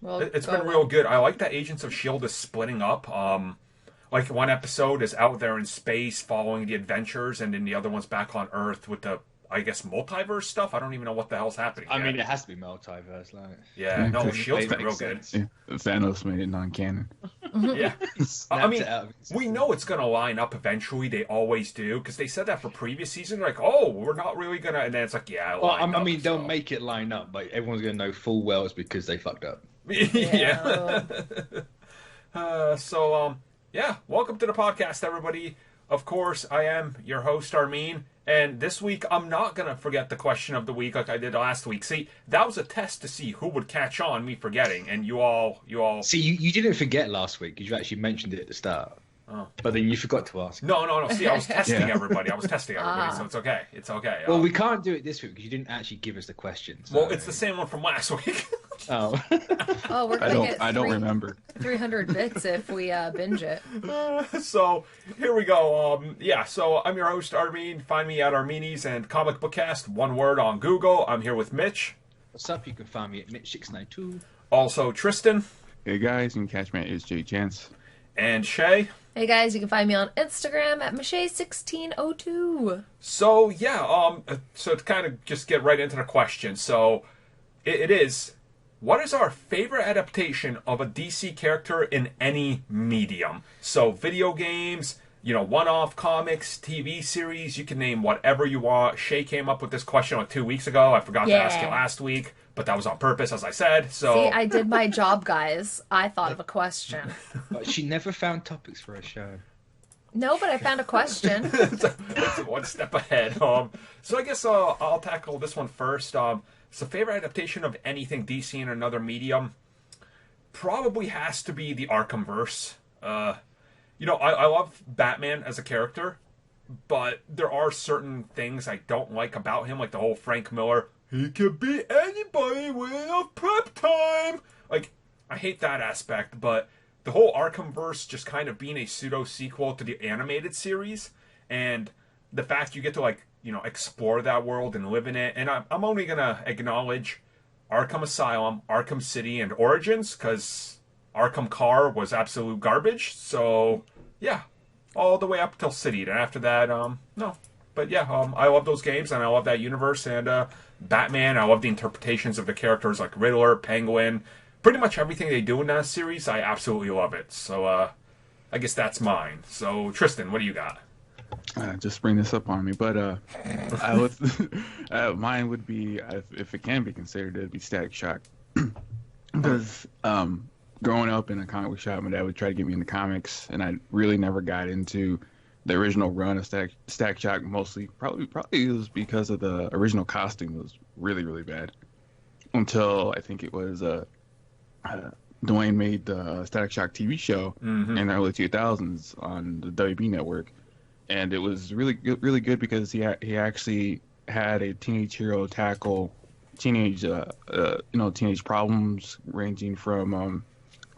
Well, It's go been real on. good. I like that Agents of Shield is splitting up. Like one episode is out there in space following the adventures, and then the other one's back on Earth with the, I guess, multiverse stuff. I don't even know what the hell's happening I yet. mean, it has to be multiverse, like. Yeah, Yeah, no, because Shield's been real makes good. sense. yeah, Thanos made it non-canon. Yeah, I Snapped mean, it out of we existence. know it's gonna line up eventually. They always do because they said that for previous season. Like, oh, we're not really gonna, and then it's like, yeah, it Well, I lined up, mean, they'll so. make it line up, but everyone's gonna know full well it's because they fucked up. Yeah. Yeah, welcome to the podcast, everybody. Of course, I am your host, Armin, and this week I'm not gonna forget the question of the week like I did last week. See, that was a test to see who would catch on me forgetting, and you all. See, you didn't forget last week because you actually mentioned it at the start, but then you forgot to ask. No. See, I was testing Yeah. everybody. So it's okay. It's okay. Well, we can't do it this week because you didn't actually give us the question. So... Well, it's the same one from last week. Oh. Oh, we're I gonna don't. get I don't remember. 300 bits if we binge it. So here we go. Yeah. So I'm your host, Armin. Find me at Armini's and Comic Bookcast. One word on Google. I'm here with Mitch. What's up? You can find me at Mitch692. Also Tristan Hey guys, you can catch me at It's J Chance. and Shay. Hey guys, you can find me on Instagram at Michelle1602. So yeah. So to kind of just get right into the question. So it is. What is our favorite adaptation of a DC character in any medium? So video games, one-off comics, TV series, you can name whatever you want. Shay came up with this question like 2 weeks ago. I forgot to ask it Yeah. last week, but that was on purpose, as I said. So See, I did my job, guys. I thought of a question. But she never found topics for a show. No, but I found a question. it's one step ahead. So I guess I'll tackle this one first. So favorite adaptation of anything DC in another medium probably has to be the Arkhamverse. I love Batman as a character, but there are certain things I don't like about him, like the whole Frank Miller, he could be anybody with enough prep time. Like, I hate that aspect, but the whole Arkhamverse just kind of being a pseudo sequel to the animated series, and the fact you get to explore that world and live in it. And I'm only gonna acknowledge Arkham Asylum, Arkham City, and Origins because Arkham Car was absolute garbage. So yeah, all the way up till City. And after that, no. But yeah, I love those games and I love that universe and Batman. I love the interpretations of the characters like Riddler, Penguin, pretty much everything they do in that series. I absolutely love it. So I guess that's mine. So Tristan, what do you got? Just bring this up on me, but I would, mine would be, if it can be considered, it'd be Static Shock, because growing up in a comic book shop, my dad would try to get me into comics, and I really never got into the original run of Static Shock. Mostly, probably it was because of the original costume was really really bad. Until I think it was Dwayne made the Static Shock TV show in the early 2000s on the WB network. And it was really good because he actually had a teenage hero tackle teenage problems ranging from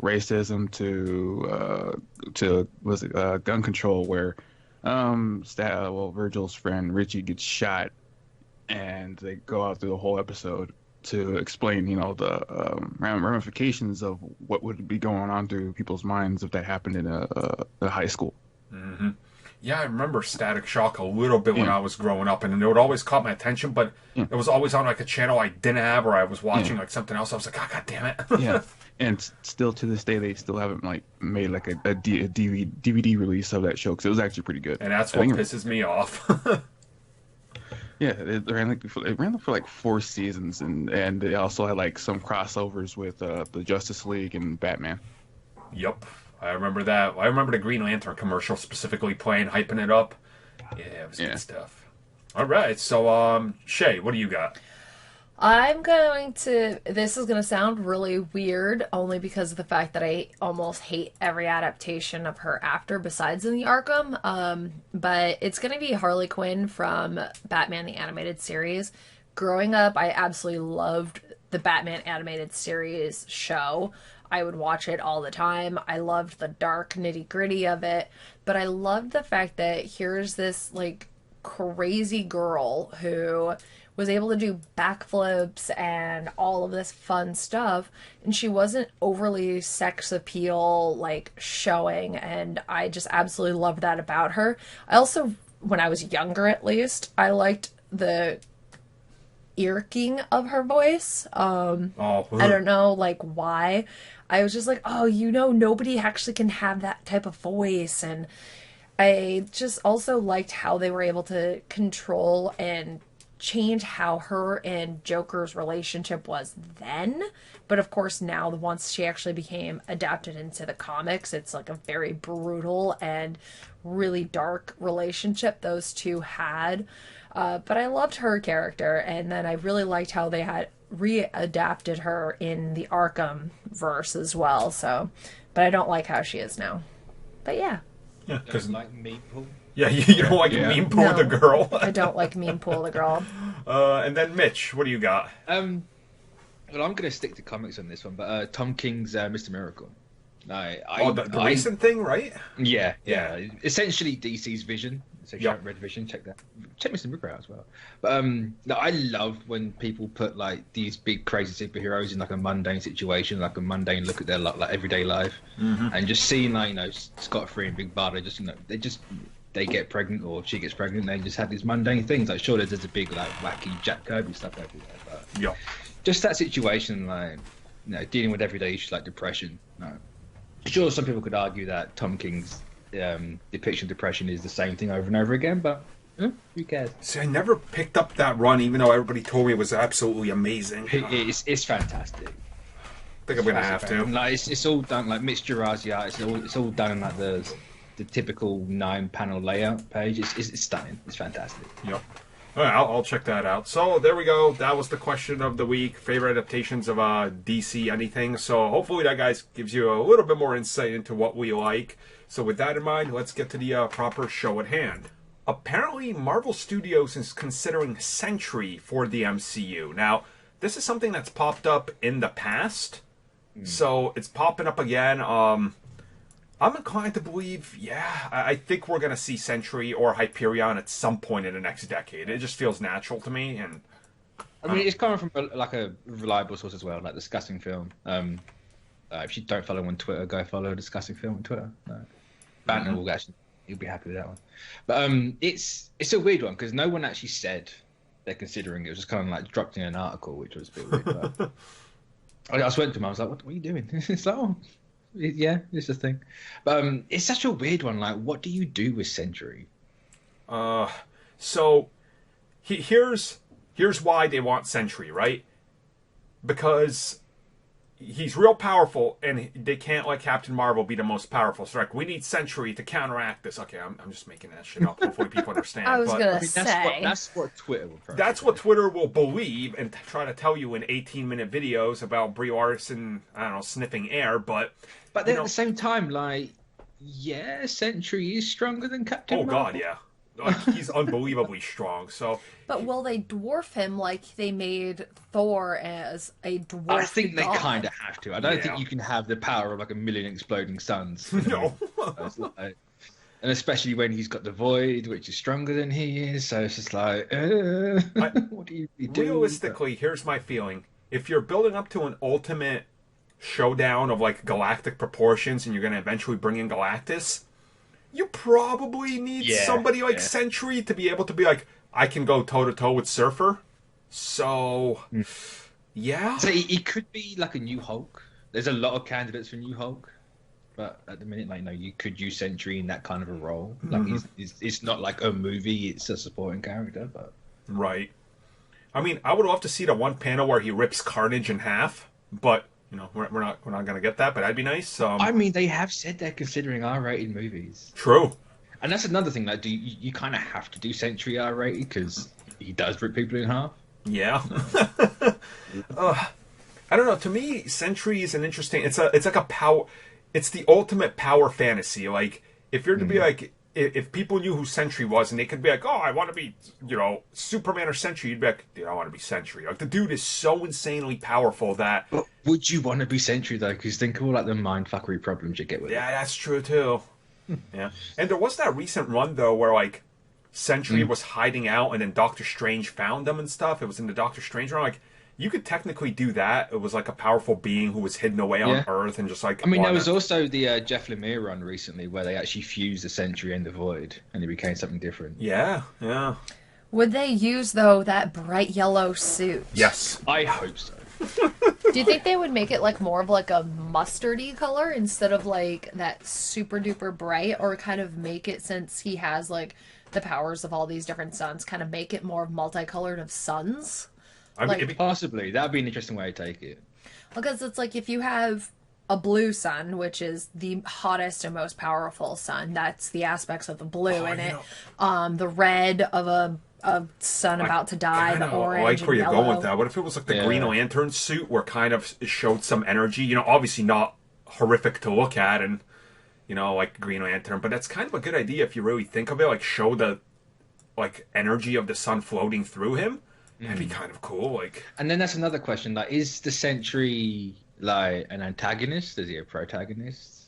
racism to gun control, where Virgil's friend Richie gets shot, and they go out through the whole episode to explain the ramifications of what would be going on through people's minds if that happened in a high school. Mm-hmm. Yeah, I remember Static Shock a little bit when I was growing up, and it would always caught my attention, but it was always on like a channel I didn't have, or I was watching like something else. I was like, oh, God damn it. Yeah, and still to this day, they still haven't made like a DVD release of that show because it was actually pretty good. And that's what pisses me off. Yeah, it ran for like 4 seasons, and they also had like some crossovers with the Justice League and Batman. Yep. I remember that. I remember the Green Lantern commercial specifically playing, hyping it up. Yeah, it was good stuff. All right, so Shay, what do you got? This is going to sound really weird only because of the fact that I almost hate every adaptation of her after besides in the Arkham. But it's going to be Harley Quinn from Batman the Animated Series. Growing up, I absolutely loved the Batman Animated Series show. I would watch it all the time. I loved the dark nitty gritty of it. But I loved the fact that here's this like crazy girl who was able to do backflips and all of this fun stuff, and she wasn't overly sex appeal like showing, and I just absolutely loved that about her. I also, when I was younger at least, I liked the irking of her voice. I don't know like why. I was just like, oh, nobody actually can have that type of voice. And I just also liked how they were able to control and change how her and Joker's relationship was then. But of course now, once she actually became adapted into the comics, it's like a very brutal and really dark relationship those two had. But I loved her character, and then I really liked how they had readapted her in the Arkham verse as well. So, but I don't like how she is now. But yeah. Yeah, because like Meme Pool. Yeah, you don't like Meme Pool the girl. I don't like Meme Pool the girl. And then Mitch, what do you got? Well, I'm going to stick to comics on this one, but Tom King's Mr. Miracle. The recent thing, right? Yeah. Essentially DC's Vision. So if you haven't read Vision, check Mr. Miracle out as well. But I love when people put like these big crazy superheroes in like a mundane situation, like a mundane look at their like everyday life, and just seeing like Scott Free and Big Bad, they get pregnant, or if she gets pregnant, they just have these mundane things. Like sure, there's a big like wacky Jack Kirby stuff everywhere, but just that situation, like dealing with everyday issues like depression. Sure, some people could argue that Tom King's depiction of depression is the same thing over and over again, but who cares? See, I never picked up that run, even though everybody told me it was absolutely amazing. It's fantastic. I think I'm gonna have to. Like it's all done like Mitch Geraci art. It's all done in like the typical 9-panel layout page. It's stunning. It's fantastic. Yep. All right, I'll check that out. So there we go. That was the question of the week. Favorite adaptations of DC anything. So hopefully that, guys, gives you a little bit more insight into what we like. So with that in mind, let's get to the proper show at hand. Apparently, Marvel Studios is considering Sentry for the MCU. Now, this is something that's popped up in the past. So it's popping up again. I'm inclined to believe, I think we're going to see Sentry or Hyperion at some point in the next decade. It just feels natural to me. And I mean, it's coming from like a reliable source as well, like Discussing Film. If you don't follow him on Twitter, go follow Discussing Film on Twitter. Banter will actually, you'll be happy with that one. But it's a weird one because no one actually said they're considering it. It was just kind of like dropped in an article, which was a bit weird. But I just went to him. I was like, "What are you doing?" It's like, "Oh, yeah, it's a thing." But it's such a weird one. Like, what do you do with Sentry? So here's why they want Sentry, right? Because he's real powerful, and they can't let Captain Marvel be the most powerful. So like, we need Sentry to counteract this. Okay, I'm just making that shit up. Hopefully people understand. I was gonna say that's what Twitter will. That's what Twitter will believe and try to tell you in 18-minute videos about Brie Larson, I don't know, sniffing air. But then at the same time, like, Sentry is stronger than Captain Marvel. Oh God, yeah. Like, he's unbelievably strong. So, but will they dwarf him like they made Thor as a dwarf? I think god? they kind of have to. I don't think you can have the power of like a million exploding suns. No. And especially when he's got the void, which is stronger than he is. So it's just like, what do you do? Realistically, here's my feeling: if you're building up to an ultimate showdown of like galactic proportions, and you're going to eventually bring in Galactus, you probably need somebody like Sentry to be able to be like, I can go toe-to-toe with Surfer. So, So he could be like a new Hulk. There's a lot of candidates for new Hulk. But at the minute, like, no, you could use Sentry in that kind of a role. Like, it's not like a movie, it's a supporting character. But right. I mean, I would love to see the one panel where he rips Carnage in half, but we're not going to get that, but that'd be nice. I mean, they have said they're considering R-rated movies. True. And that's another thing. Like, you kind of have to do Sentry R-rated because he does rip people in half. Yeah. I don't know. To me, Sentry is an interesting. It's like a power. It's the ultimate power fantasy. Like, if you're to be like, if people knew who Sentry was and they could be like, oh, I want to be, Superman or Sentry, you'd be like, dude, I want to be Sentry. Like, the dude is so insanely powerful that. But would you want to be Sentry though? Because think of all like the mindfuckery problems you get with it. Yeah, that's true too. Yeah, and there was that recent run though where like Sentry was hiding out, and then Doctor Strange found them and stuff. It was in the Doctor Strange run. Like, you could technically do that. It was like a powerful being who was hidden away on Earth and just like... I mean, there was also the Jeff Lemire run recently where they actually fused the Sentry and the Void, and it became something different. Yeah. Would they use, though, that bright yellow suit? Yes. I hope so. Do you think they would make it like more of like a mustardy color instead of like that super duper bright, or kind of make it, since he has like the powers of all these different suns, kind of make it more multicolored of suns? I mean, possibly. That'd be an interesting way to take it. Because it's like if you have a blue sun, which is the hottest and most powerful sun, that's the aspects of the blue in it. The red of a sun about to die, the orange, I like where you're yellow. going with that. What if it was like the Green Lantern suit, where kind of it showed some energy? You know, obviously not horrific to look at, and you know, like Green Lantern, but that's kind of a good idea if you really think of it. Like, show the like energy of the sun floating through him. That'd be kind of cool. Like, and then that's another question. Like, is the Sentry like an antagonist? Is he a protagonist?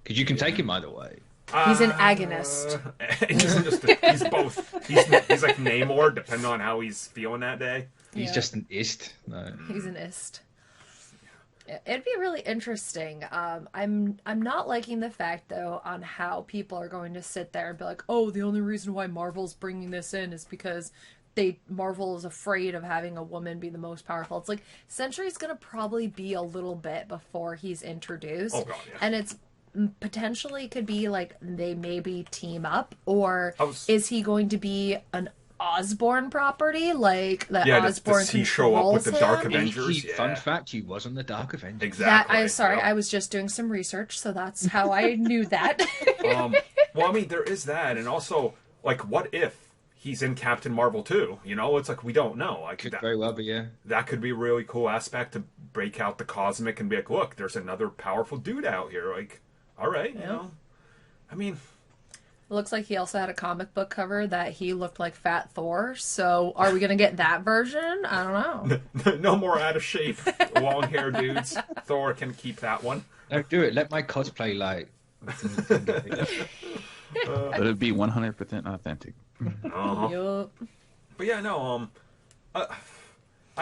Because you can take him either way. He's an agonist. He's both. He's like Namor, depending on how he's feeling that day. He's just an ist. No. He's an ist. It'd be really interesting. I'm not liking the fact, though, on how people are going to sit there and be like, oh, the only reason why Marvel's bringing this in is because Marvel is afraid of having a woman be the most powerful. It's like, Sentry's going to probably be a little bit before he's introduced. Oh, God, yeah. And it's potentially could be like they maybe team up, or is he going to be an Osborn property, like the Osborn does he show up with the Dark Avengers? Fun fact, he was on the Dark Avengers. Exactly. I was just doing some research, so that's how I knew that. Well, I mean, there is that, and also, like, what if he's in Captain Marvel too? You know, it's like, we don't know. Like, could very well be, yeah. That could be a really cool aspect to break out the cosmic and be like, look, there's another powerful dude out here. Like, all right, you know. I mean, it looks like he also had a comic book cover that he looked like Fat Thor. So, are we gonna get that version? I don't know. No more out of shape, long hair dudes. Thor can keep that one. No, do it. Let my cosplay like. Let it be 100% authentic. Yup. But yeah, no. I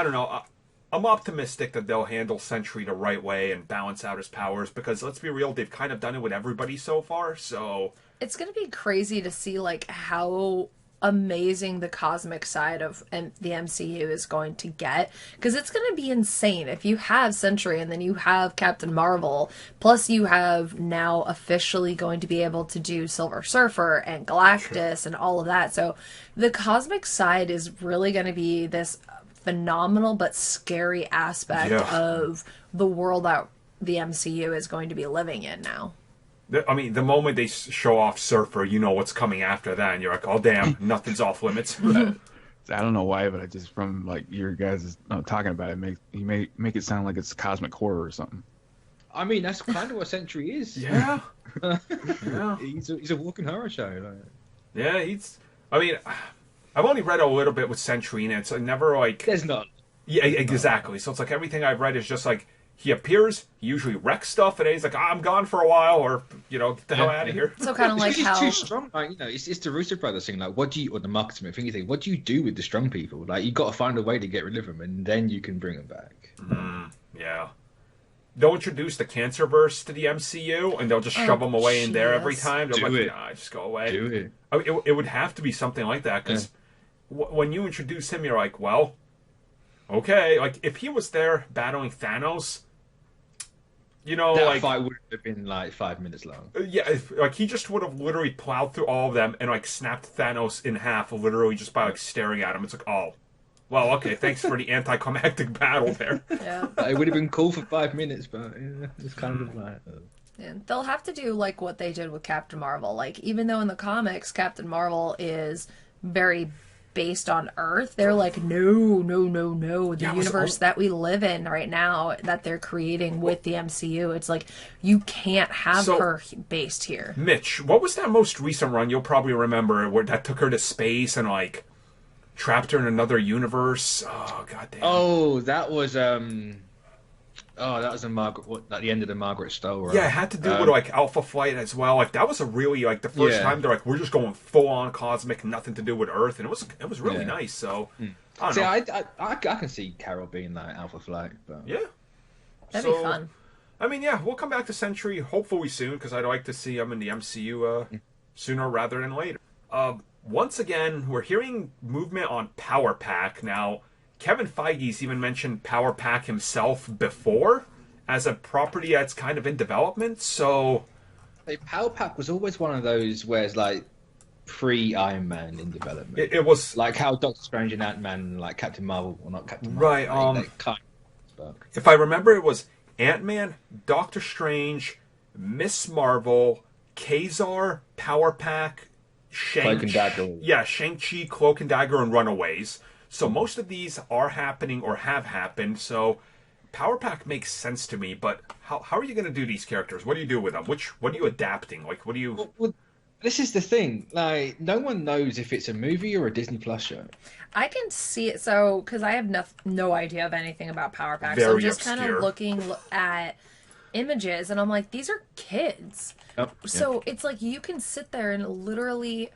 don't know. I'm optimistic that they'll handle Sentry the right way and balance out his powers, because let's be real, they've kind of done it with everybody so far. So it's going to be crazy to see like how amazing the cosmic side of the MCU is going to get, because it's going to be insane if you have Sentry and then you have Captain Marvel, plus you have now officially going to be able to do Silver Surfer and Galactus and all of that. So the cosmic side is really going to be this phenomenal but scary aspect of the world that the MCU is going to be living in now. I mean, the moment they show off Surfer, you know what's coming after that, and you're like, oh, damn, nothing's off limits. I don't know why, but I just, from like your guys talking about it, you make it sound like it's cosmic horror or something. I mean, that's kind of what Sentry is. Yeah. He's a walking horror show. Like. Yeah, I mean, I've only read a little bit with Sentry, and it's never like... There's not. Yeah, exactly. So it's like everything I've read is just like, he appears, he usually wrecks stuff, and he's like, I'm gone for a while, or, you know, get the hell out of here. So kind of like how... He's too strong. Like, you know, it's the Russo brothers thing. Like, what do you... Or the marketing thing, you think, what do you do with the strong people? Like, you got to find a way to get rid of them, and then you can bring them back. Yeah. They'll introduce the Cancerverse to the MCU, and they'll just shove them away in there every time. They're like, nah, just go away. Do it. I mean, it would have to be something like that, because when you introduce him, you're like, well, okay. Like, if he was there battling Thanos, you know, that fight would have been like 5 minutes long. Yeah, like he just would have literally plowed through all of them and like snapped Thanos in half, literally just by like staring at him. It's like, oh, well, okay, thanks for the anticlimactic battle there. Yeah, it would have been cool for 5 minutes, but it's kind of like. And they'll have to do like what they did with Captain Marvel. Like, even though in the comics Captain Marvel is very based on Earth, they're like, no. The universe that we live in right now, that they're creating with the MCU, it's like, you can't have her based here. Mitch, what was that most recent run you'll probably remember where that took her to space and like trapped her in another universe? Oh, goddamn. Oh, that was Oh, that was a at the end of the Margaret Stowe, right? Yeah, it had to do with like Alpha Flight as well. Like that was a really like the first time they're like we're just going full on cosmic, nothing to do with Earth, and it was really nice. So I don't know. I can see Carol being like Alpha Flight, but Yeah, That'd be fun. I mean, yeah, we'll come back to Sentry hopefully soon because I'd like to see him in the MCU sooner rather than later. Once again, we're hearing movement on Power Pack now. Kevin Feige's even mentioned Power Pack himself before as a property that's kind of in development. So, Power Pack was always one of those where it's like pre-Iron Man in development. It was like how Doctor Strange and Ant-Man, like Captain Marvel, or not Captain right. Marvel, kind of if I remember, it was Ant-Man, Doctor Strange, Miss Marvel, Kazar, Power Pack, Cloak and Dagger. Yeah, Shang-Chi, Cloak and Dagger, and Runaways. So most of these are happening or have happened. So Power Pack makes sense to me. But how are you going to do these characters? What do you do with them? What are you adapting? Like, what do you? Well, this is the thing. Like, no one knows if it's a movie or a Disney Plus show. I can see it, so because I have no idea of anything about Power Pack, so Very I'm just kind obscure. of looking at images, and I'm like, these are kids. Oh, So it's like you can sit there and literally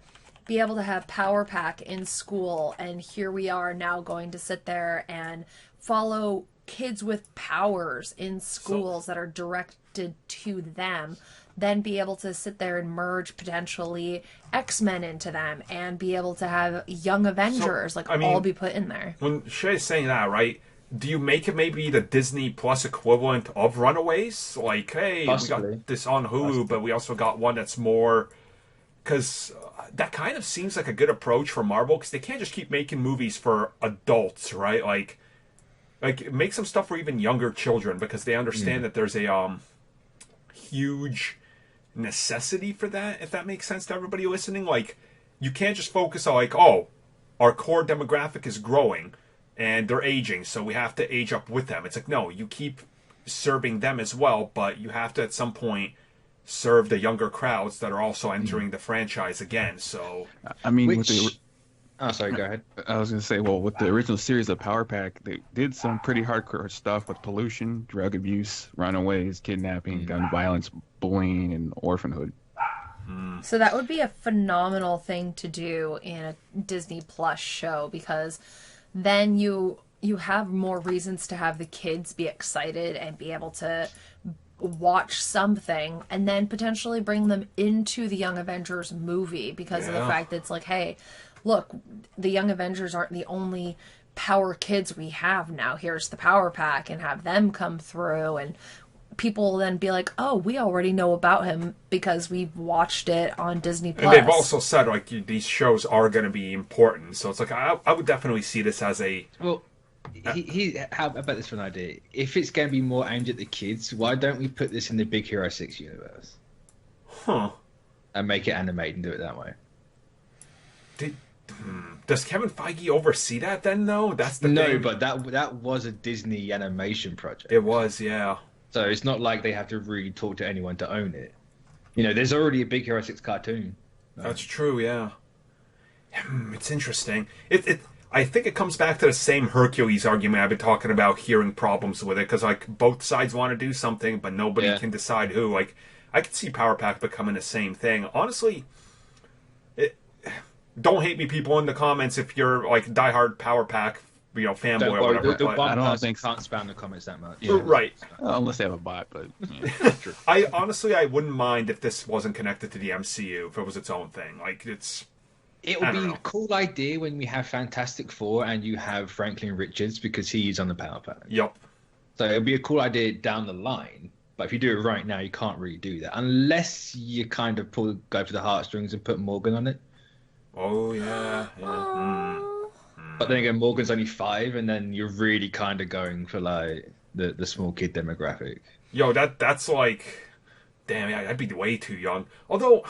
be able to have Power Pack in school, and here we are now going to sit there and follow kids with powers in schools that are directed to them, then be able to sit there and merge potentially X-Men into them and be able to have Young Avengers all be put in there. When Shay's saying that, right? Do you make it maybe the Disney Plus equivalent of Runaways? Like, hey, Possibly. we got this on Hulu, but we also got one that's more... Because that kind of seems like a good approach for Marvel, because they can't just keep making movies for adults, right? Like make some stuff for even younger children, because they understand that there's a huge necessity for that, if that makes sense to everybody listening. Like, you can't just focus on, like, oh, our core demographic is growing, and they're aging, so we have to age up with them. It's like, no, you keep serving them as well, but you have to, at some point, serve the younger crowds that are also entering the franchise again. So, I mean, oh, sorry, go ahead. I was going to say, well, with the original series of Power Pack, they did some pretty hardcore stuff with pollution, drug abuse, runaways, kidnapping, gun violence, bullying, and orphanhood. So that would be a phenomenal thing to do in a Disney Plus show, because then you have more reasons to have the kids be excited and be able to watch something, and then potentially bring them into the Young Avengers movie because of the fact that it's like, hey, look, the Young Avengers aren't the only power kids we have now. Here's the Power Pack, and have them come through, and people will then be like, oh, we already know about him because we've watched it on Disney Plus. And they've also said, like, these shows are going to be important. So it's like, I would definitely see this as a... Well, how about this for an idea? If it's going to be more aimed at the kids, why don't we put this in the Big Hero 6 universe? Huh. And make it animated and do it that way. Does Kevin Feige oversee that then, though? That's the thing. No, but that was a Disney animation project. It was, yeah. So it's not like they have to really talk to anyone to own it. You know, there's already a Big Hero 6 cartoon. That's true, yeah. It's interesting. I think it comes back to the same Hercules argument I've been talking about, hearing problems with it, because, like, both sides want to do something, but nobody can decide who. Like, I could see Power Pack becoming the same thing. Honestly, don't hate me, people in the comments, if you're, like, diehard Power Pack, fanboy or whatever. The but one I don't person think so. can't spam the comments that much. Right. Unless they have a bot, but yeah, true. I wouldn't mind if this wasn't connected to the MCU, if it was its own thing. Like, It would be a cool idea when we have Fantastic Four and you have Franklin Richards, because he is on the Power Pack. Yep. So it would be a cool idea down the line. But if you do it right now, you can't really do that. Unless you kind of go for the heartstrings and put Morgan on it. Oh, yeah. But then again, Morgan's only 5, and then you're really kind of going for, like, the small kid demographic. Yo, that's like... Damn, yeah, I'd be way too young. Although...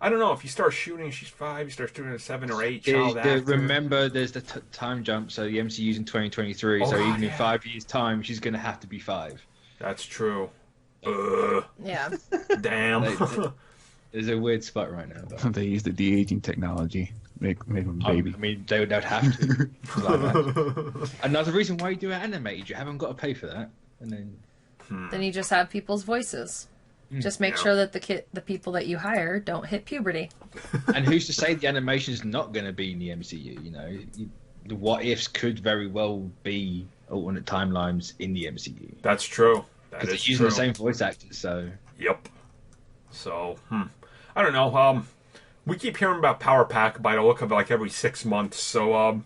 I don't know, if you start shooting, she's 5, you start shooting a 7 or 8 child actor. Remember, there's the time jump, so the MCU's in 2023, so even in 5 years' time, she's going to have to be 5. That's true. Yeah. Damn. There's a weird spot right now. Though. They use the de-aging technology. Make them a baby. I mean, they'd have to. Like that. Another reason why you do it animated, you haven't got to pay for that. and then Then you just have people's voices. Just make sure that the people that you hire don't hit puberty. And who's to say the animation's not going to be in the MCU? You know, the what ifs could very well be alternate timelines in the MCU. That's true. That Because is they're using true. the same voice actors, so Yep. So, I don't know. We keep hearing about Power Pack by the look of it, like every 6 months. So,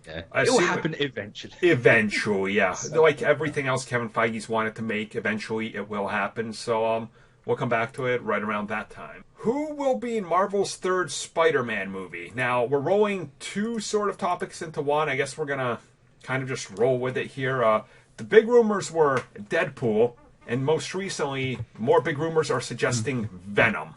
yeah, I it will see happen eventually. eventually, yeah. Like everything else Kevin Feige's wanted to make, eventually it will happen. So, we'll come back to it right around that time. Who will be in Marvel's third Spider-Man movie? Now, we're rolling two sort of topics into one. I guess we're going to kind of just roll with it here. The big rumors were Deadpool, and most recently, more big rumors are suggesting Venom.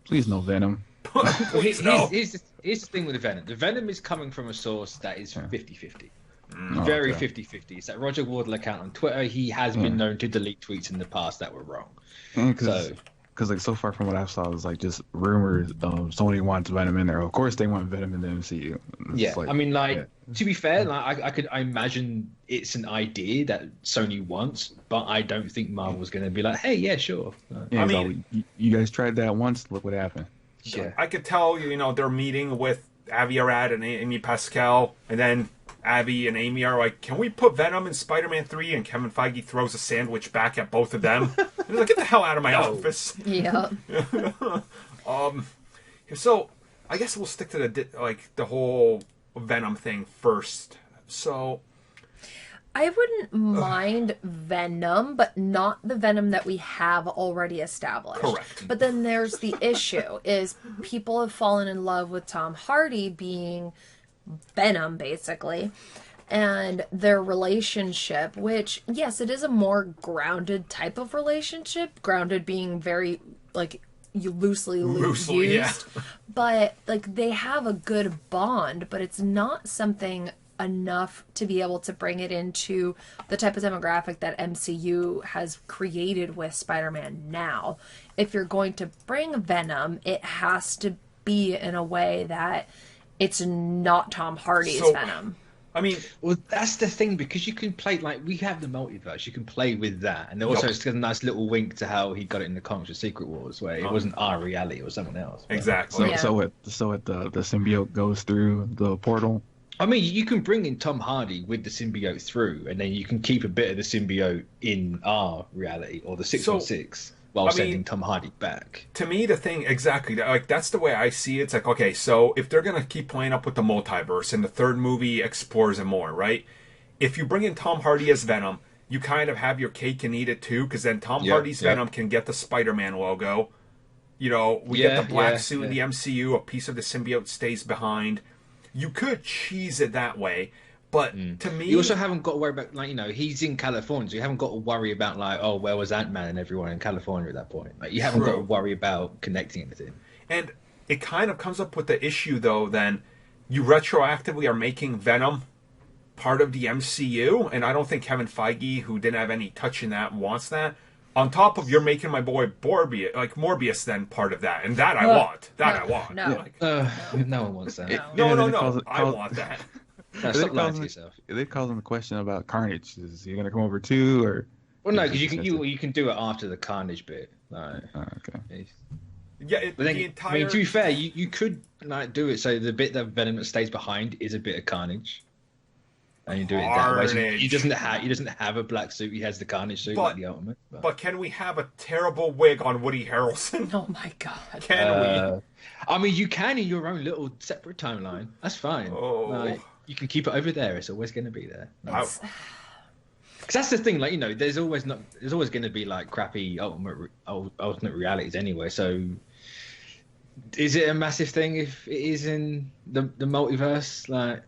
Please no Venom. Please no. Here's the thing with the Venom. The Venom is coming from a source that is 50-50. Oh, Very okay. 50-50. It's that Roger Wardle account on Twitter. He has been known to delete tweets in the past that were wrong. Because like so far from what I saw, it was like just rumors. Sony wants Venom in there. Of course, they want Venom in the MCU. Yeah, Like, I mean, like yeah. to be fair, like I imagine it's an idea that Sony wants, but I don't think Marvel's going to be like, hey, yeah, sure. Yeah, I so mean- you guys tried that once. Look what happened. Yeah. I could tell, they're meeting with Avi Arad and Amy Pascal, and then Avi and Amy are like, can we put Venom in Spider-Man 3? And Kevin Feige throws a sandwich back at both of them. And he's like, get the hell out of my office. Yeah. So, I guess we'll stick to the whole Venom thing first. So, I wouldn't mind Venom, but not the Venom that we have already established. Correct. But then there's the issue is people have fallen in love with Tom Hardy being Venom, basically, and their relationship, which, yes, it is a more grounded type of relationship, grounded being very, like, loosely used, yeah. but, like, they have a good bond, but it's not something enough to be able to bring it into the type of demographic that MCU has created with Spider-Man now. If you're going to bring Venom, it has to be in a way that it's not Tom Hardy's So- Venom. I mean, Well, that's the thing, because you can play, like, we have the multiverse, you can play with that. And also, it's got a nice little wink to how he got it in the comics with Secret Wars, where it wasn't our reality, it was someone else. But- exactly. Yeah. So the symbiote goes through the portal. I mean, you can bring in Tom Hardy with the symbiote through, and then you can keep a bit of the symbiote in our reality, or the 616, while I sending mean- Tom Hardy back. To me, the thing exactly, like that's the way I see it. It's like, okay, so if they're gonna keep playing up with the multiverse, and the third movie explores it more, right? If you bring in Tom Hardy as Venom, you kind of have your cake and eat it too, because then Tom Yeah, Hardy's yeah. Venom can get the Spider-Man logo. We Yeah, get the black yeah, suit in the yeah. MCU. A piece of the symbiote stays behind. You could cheese it that way, but to me, You also haven't got to worry about, like, he's in California, so you haven't got to worry about, like, oh, where was Ant-Man and everyone in California at that point? Like, you haven't got to True. worry about connecting anything. And it kind of comes up with the issue, though, then you retroactively are making Venom part of the MCU, and I don't think Kevin Feige, who didn't have any touch in that, wants that. On top of you're making my boy Morbius then part of that, and that I want. I want. No. Like, No one wants that. no, then it I want that. No, stop lying to yourself. They calls him the question about Carnage. Is he gonna come over too, or? Well, no, because you can do it after the Carnage bit. Like, Okay. Yeah, but then, the entire. I mean, to be fair, you could, like, do it so the bit that Venom stays behind is a bit of Carnage, and you do it that way. So Carnage. he doesn't have a black suit. He has the Carnage suit, But- like the Ultimate. But can we have a terrible wig on Woody Harrelson? Oh my god. Can we? I mean, you can in your own little separate timeline. That's fine. Oh. Like, you can keep it over there. It's always going to be there. I- Because that's the thing. Like, there's always going to be, like, crappy alternate realities anyway. So, is it a massive thing if it is in the multiverse? Like,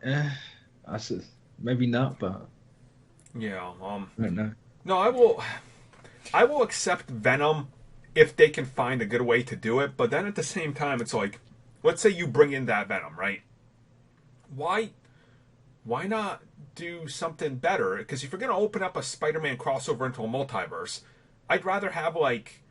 maybe not, but yeah. I don't know. No, I will accept Venom if they can find a good way to do it. But then at the same time, it's like, let's say you bring in that Venom, right? Why not do something better? Because if you're going to open up a Spider-Man crossover into a multiverse, I'd rather have, like,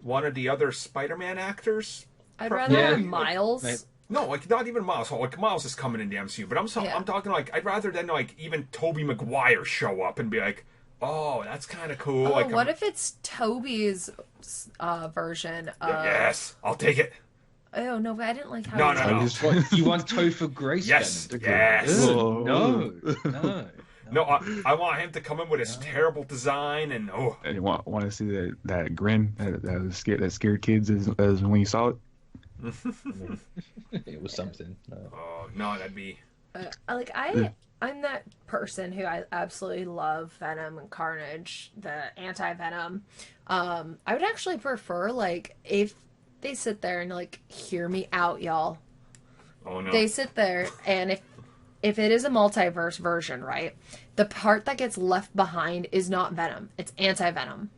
one of the other Spider-Man actors. I'd rather Yeah. have Miles. Right. No, like, not even Miles. Like, Miles is coming in the MCU, but Yeah. I'm talking, like, I'd rather than, like, even Tobey Maguire show up and be like, Oh, that's kind of cool. Oh, like what if it's Toby's version of... Yes, I'll take it. Oh, no, but I didn't like how No, he no, no. looked. What, you want Topher Grace? Yes, Venom? yes. Ugh, no. No, I want him to come in with his terrible design and And you want to see that grin that scared kids as when you saw it. It was something. Oh no, that'd be. I'm that person who I absolutely love Venom and Carnage, the anti-Venom. I would actually prefer, like, if they sit there and, like, hear me out, y'all. Oh no. They sit there, and if it is a multiverse version, right, the part that gets left behind is not Venom. It's anti-Venom.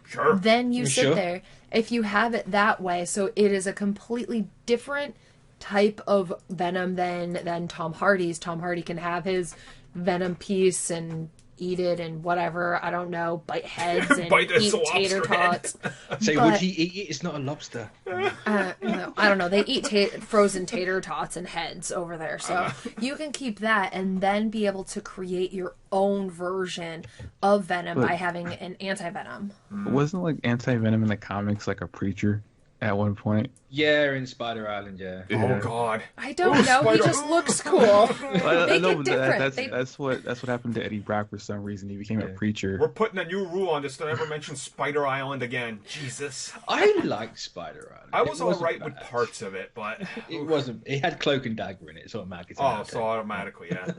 Sure. Then you sit Sure. there, if you have it that way, so it is a completely different type of Venom than Tom Hardy's. Tom Hardy can have his Venom piece and eat it and whatever, I don't know, bite heads and Bite this eat tater lobster head. tots. Say, But- would he eat it? It's not a lobster. No, I don't know. They eat frozen tater tots and heads over there. So you can keep that and then be able to create your own version of Venom by having an anti-Venom. Wasn't like anti-Venom in the comics like a preacher at one point? Yeah, in Spider Island, yeah. Oh god. I don't know. He Spider- just looks cool. I Make know it but different. that's what happened to Eddie Brock for some reason. He became a preacher. We're putting a new rule on this to never mention Spider Island again. Jesus. I liked Spider Island. I It was wasn't alright with bad. parts of it, but It wasn't. It had Cloak and Dagger in it, so automatically. oh, so automatically, yeah.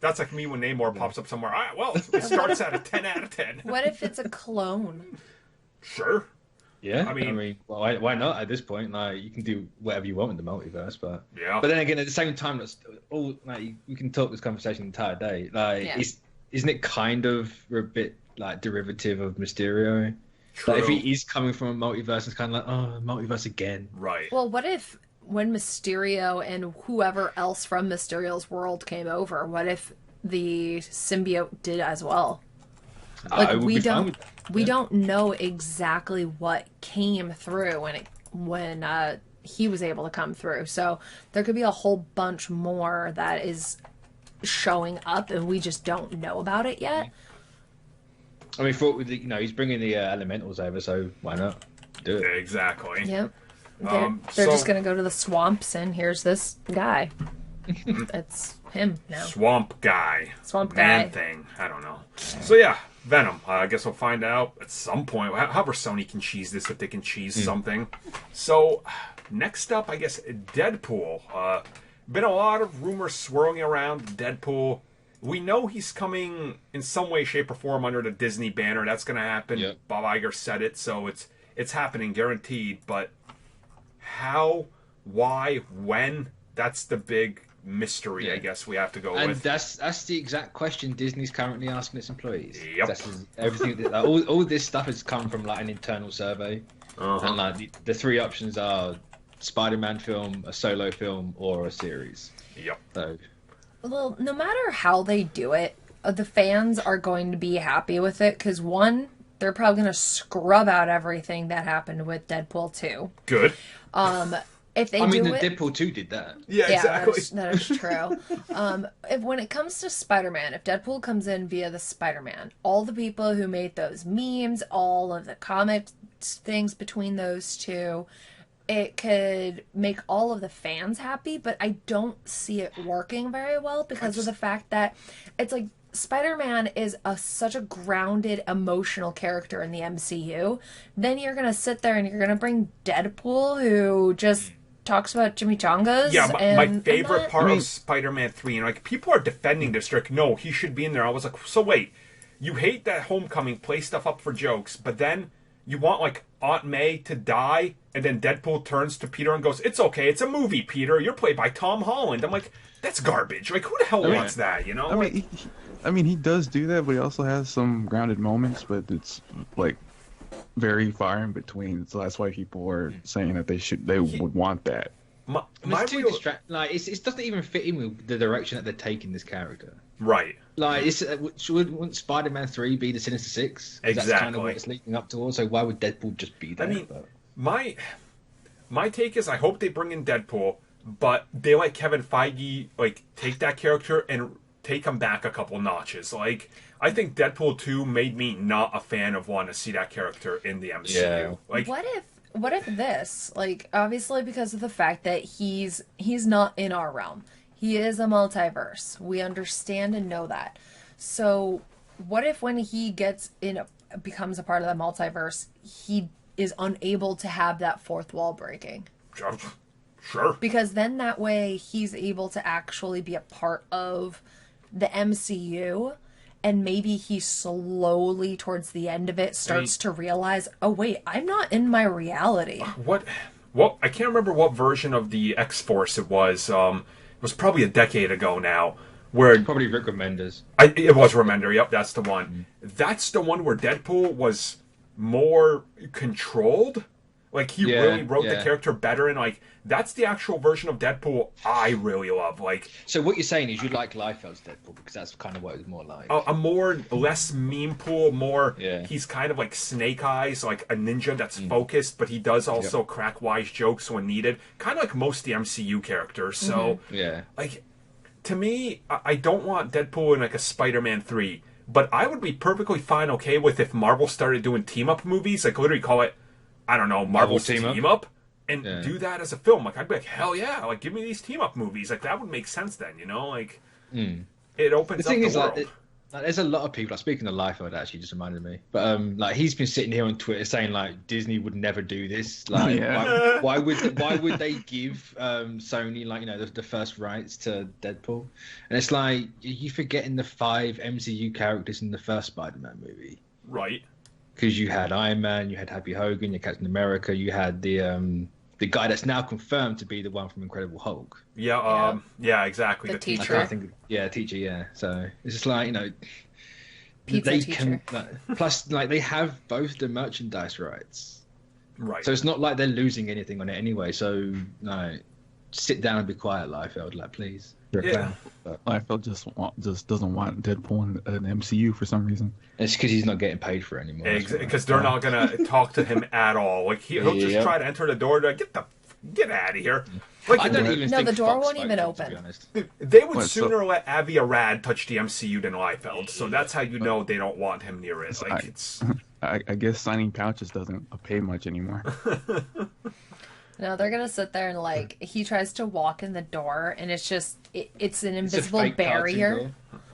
That's like me when Namor pops up somewhere. All right, well, it starts at a 10 out of 10. What if it's a clone? Sure. Yeah, I mean- well, why not at this point? Like, you can do whatever you want in the multiverse, but Yeah. But then again, at the same time, that's all. Like, we can talk this conversation the entire day. Like, Yeah. isn't it kind of a bit like derivative of Mysterio? True. Like, if he is coming from a multiverse, it's kind of like, oh, multiverse again. Right. Well, what if when Mysterio and whoever else from Mysterio's world came over, what if the symbiote did as well? I Like would we be fine don't with that. we Yeah. don't know exactly what came through when he was able to come through. So there could be a whole bunch more that is showing up and we just don't know about it yet. I mean, for he's bringing the elementals over, so why not do it? Exactly. Yep. They're So- just gonna go to the swamps and here's this guy. It's him now. Swamp guy. Swamp Man guy. thing. I don't know. So yeah, Venom. I guess we'll find out at some point. However Sony can cheese this, if they can cheese something. So next up, I guess Deadpool. Been a lot of rumors swirling around Deadpool. We know he's coming in some way, shape, or form under the Disney banner. That's going to happen. Yep. Bob Iger said it, so it's happening, guaranteed. But how, why, when? That's the big mystery, I Yeah. guess we have to go And with. that's the exact question Disney's currently asking its employees. Yep. Everything. All this stuff has come from like an internal survey, and like the three options are Spider-Man film, a solo film, or a series. Yep. So Well, no matter how they do it, the fans are going to be happy with it because one, they're probably going to scrub out everything that happened with Deadpool 2. Good. If they I mean, do the it, Deadpool 2 did that. Yeah, yeah, exactly. that is true. When it comes to Spider-Man, if Deadpool comes in via the Spider-Man, all the people who made those memes, all of the comic things between those two, it could make all of the fans happy, but I don't see it working very well because of the fact that it's like Spider-Man is such a grounded, emotional character in the MCU. Then you're going to sit there and you're going to bring Deadpool, who just talks about chimichangas. Yeah, my and favorite that. part of Spider-Man 3, and like people are defending this, like, no, he should be in there. I was like, so wait, you hate that Homecoming, play stuff up for jokes, but then you want like Aunt May to die, and then Deadpool turns to Peter and goes, "It's okay, it's a movie, Peter. You're played by Tom Holland." I'm like, that's garbage. Like, who the hell wants that? You know? I mean, he does do that, but he also has some grounded moments, but it's like very far in between. So that's why people are saying that they would want that. my It's too real- like it doesn't even fit in with the direction that they're taking this character. right. Like, wouldn't Spider-Man 3 be the Sinister Six? 'Cause That's kind of what Exactly. it's leading up towards. So why would Deadpool just be there? I mean, But- my take is I hope they bring in Deadpool, but they let Kevin Feige like take that character and take him back a couple notches. Like, I think Deadpool 2 made me not a fan of wanting to see that character in the MCU. Yeah. Like, What if this? Like, obviously because of the fact that he's not in our realm. He is a multiverse. We understand and know that. So, what if when he becomes a part of the multiverse, he is unable to have that fourth wall breaking? sure. Because then that way he's able to actually be a part of the MCU, and maybe he slowly towards the end of it starts to realize, oh wait, I'm not in my reality. What I can't remember what version of the X-Force it was. It was probably a decade ago now. Where Probably Rick Remenders. It was Remender. Yep, that's the one. That's the one where Deadpool was more controlled. Like, he really wrote the character better, and like that's the actual version of Deadpool I really love. Like, So what you're saying is you like Liefeld's Deadpool because that's kind of what it was more like. a less meme pool, more. Yeah. He's kind of like Snake Eyes, like a ninja that's focused, but he does also crack wise jokes when needed. Kind of like most of the MCU characters. So Yeah. like, to me, I don't want Deadpool in like a Spider-Man 3, but I would be perfectly fine okay with if Marvel started doing team-up movies, like literally call it, I don't know, Marvel's Team Up, and do that as a film. Like, I'd be like, hell yeah, like, give me these team-up movies. Like, that would make sense then, you know? Like, it opens The thing up is, the world. like, there's a lot of people. Like, speaking of Liefeld, actually just reminded me. But like, he's been sitting here on Twitter saying like Disney would never do this. Like, why would they give Sony, like, you know, the first rights to Deadpool? And it's like, you're forgetting the 5 MCU characters in the first Spider-Man movie. Right. Because you had Iron Man, you had Happy Hogan, you had Captain America, you had the guy that's now confirmed to be the one from Incredible Hulk. Yeah, exactly. The teacher. Teacher, yeah. So it's just like, you know, Pizza they teacher. can plus like they have both the merchandise rights, Right. so it's not like they're losing anything on it anyway. So no, sit down and be quiet, Liefeld, like please. Yeah. Liefeld just doesn't want Deadpool in an MCU for some reason. It's because he's not getting paid for it anymore. Because they're not going to talk to him at all. Like, he'll just try to enter the door to get out of here. Like, I don't even No, think the door Fox won't even spoke to him, open. to be honest. they would What, so- sooner let Avi Arad touch the MCU than Liefeld. So that's how you know they don't want him near it. Like, it's... I guess signing pouches doesn't pay much anymore. No, they're gonna sit there and like he tries to walk in the door, and it's just it's an invisible fake cartoon barrier.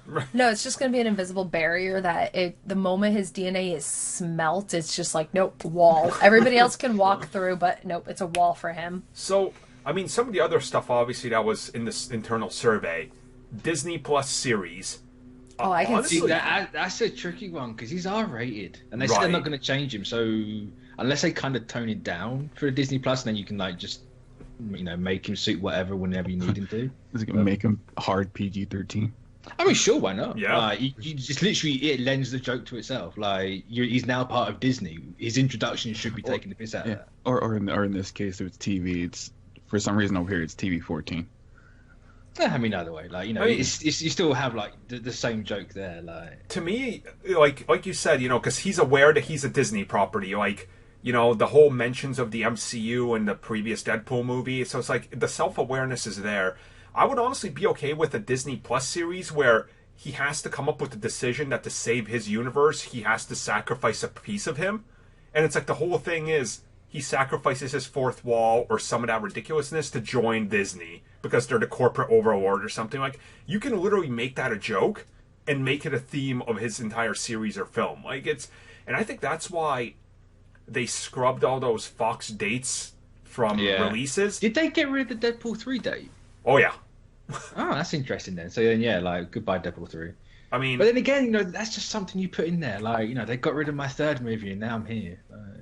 door. No, it's just gonna be an invisible barrier that the moment his DNA is smelt, it's just like nope, wall. Everybody else can walk through, but nope, it's a wall for him. So, I mean, some of the other stuff, obviously, that was in this internal survey, Disney Plus series. Oh, I can honestly, see That's a tricky one because he's R-rated, and they said they're Right. not going to change him. So unless they kind of tone it down for Disney Plus, then you can like just, you know, make him suit whatever whenever you need him to. Is it gonna make him hard PG-13? I mean, sure, why not? Yeah. Like, you just literally it lends the joke to itself. Like he's now part of Disney. His introduction should be taking the piss out of that. Or in this case, if it's TV, it's for some reason over here it's TV 14. Yeah, I mean, either way, like, you know, I mean- it's you still have like the same joke there. Like, to me, like you said, you know, because he's aware that he's a Disney property, like, you know, the whole mentions of the MCU and the previous Deadpool movie. So it's like the self-awareness is there. I would honestly be okay with a Disney Plus series where he has to come up with the decision that to save his universe, he has to sacrifice a piece of him. And it's like the whole thing is he sacrifices his fourth wall or some of that ridiculousness to join Disney because they're the corporate overlord or something. Like, you can literally make that a joke and make it a theme of his entire series or film. Like, it's... And I think that's why they scrubbed all those Fox dates from releases. did they get rid of the Deadpool 3 date? Oh, yeah. Oh, that's interesting then. So then, yeah, like goodbye Deadpool 3. I mean... But then again, you know, that's just something you put in there. Like, you know, they got rid of my third movie and now I'm here.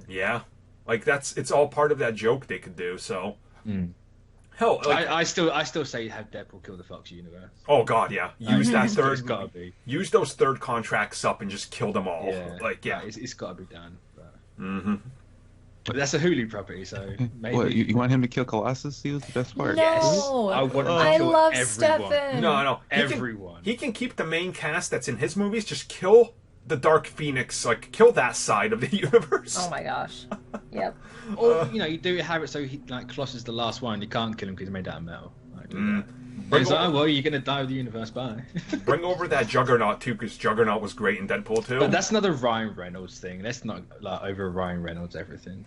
Yeah. Like, it's all part of that joke they could do, so... Hell, like... I still say have Deadpool kill the Fox universe. Oh, God, yeah. Use that It's third... gotta be. Use those third contracts up and just kill them all. Yeah. Like, yeah. It's gotta be done. But that's a Hulu property, so maybe. What, you want him to kill Colossus? He was the best part. No. Yes. I want him to I kill love everyone. Stefan. No. Everyone. He can keep the main cast that's in his movies. Just kill the Dark Phoenix. Like, kill that side of the universe. Oh my gosh. Yep. Or, you know, you do have it so he, like, Colossus is the last one. You can't kill him because he's made out of metal. Like, do that. It's like, well, you're gonna die with the universe. Bye. Bring over that Juggernaut too, because Juggernaut was great in Deadpool too. But that's another Ryan Reynolds thing. Let's not like over Ryan Reynolds everything.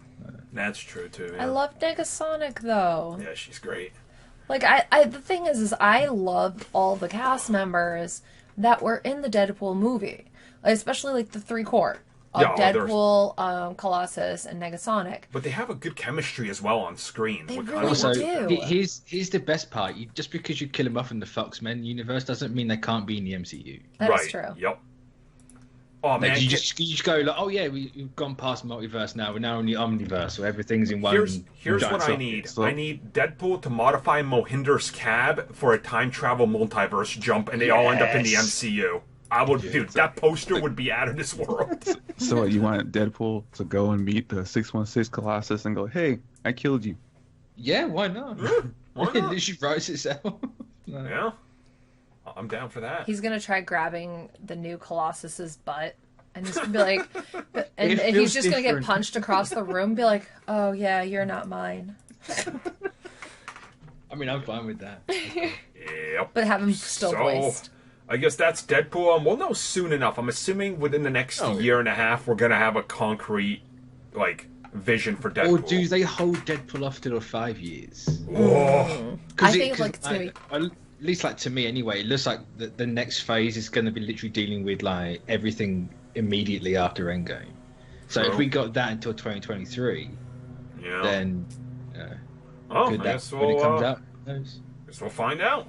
That's true too. Yeah. I love Negasonic though. Yeah, she's great. Like I the thing is I loved all the cast members that were in the Deadpool movie, especially like the three core of Deadpool, Colossus, and Negasonic. But they have a good chemistry as well on screen. They really do. Here's the best part. Just because you kill him off in the Fox-Men universe doesn't mean they can't be in the MCU. That is true. Yep. Oh man, like, you just go like, oh yeah, we've gone past multiverse now. We're now in the omniverse, so everything's in one. Here's what I need. I need Deadpool to modify Mohinder's cab for a time travel multiverse jump, and they all end up in the MCU. I would, dude. That poster would be out of this world. So you want Deadpool to go and meet the 616 Colossus and go, "Hey, I killed you." Yeah, why not? Why not? It literally writes itself. No. Yeah. I'm down for that. He's gonna try grabbing the new Colossus's butt, and he's gonna be like, and he's just gonna get punched across the room. And be like, "Oh yeah, you're not mine." I mean, I'm fine with that. Yep. But have him still voiced. I guess that's Deadpool. We'll know soon enough. I'm assuming within the next year and a half, we're gonna have a concrete vision for Deadpool. Or do they hold Deadpool off till 5 years? Oh. I think it's gonna be. At least, to me anyway, it looks like the next phase is going to be literally dealing with like everything immediately after Endgame. So if we got that until 2023, then I guess when it comes out, guess we'll find out.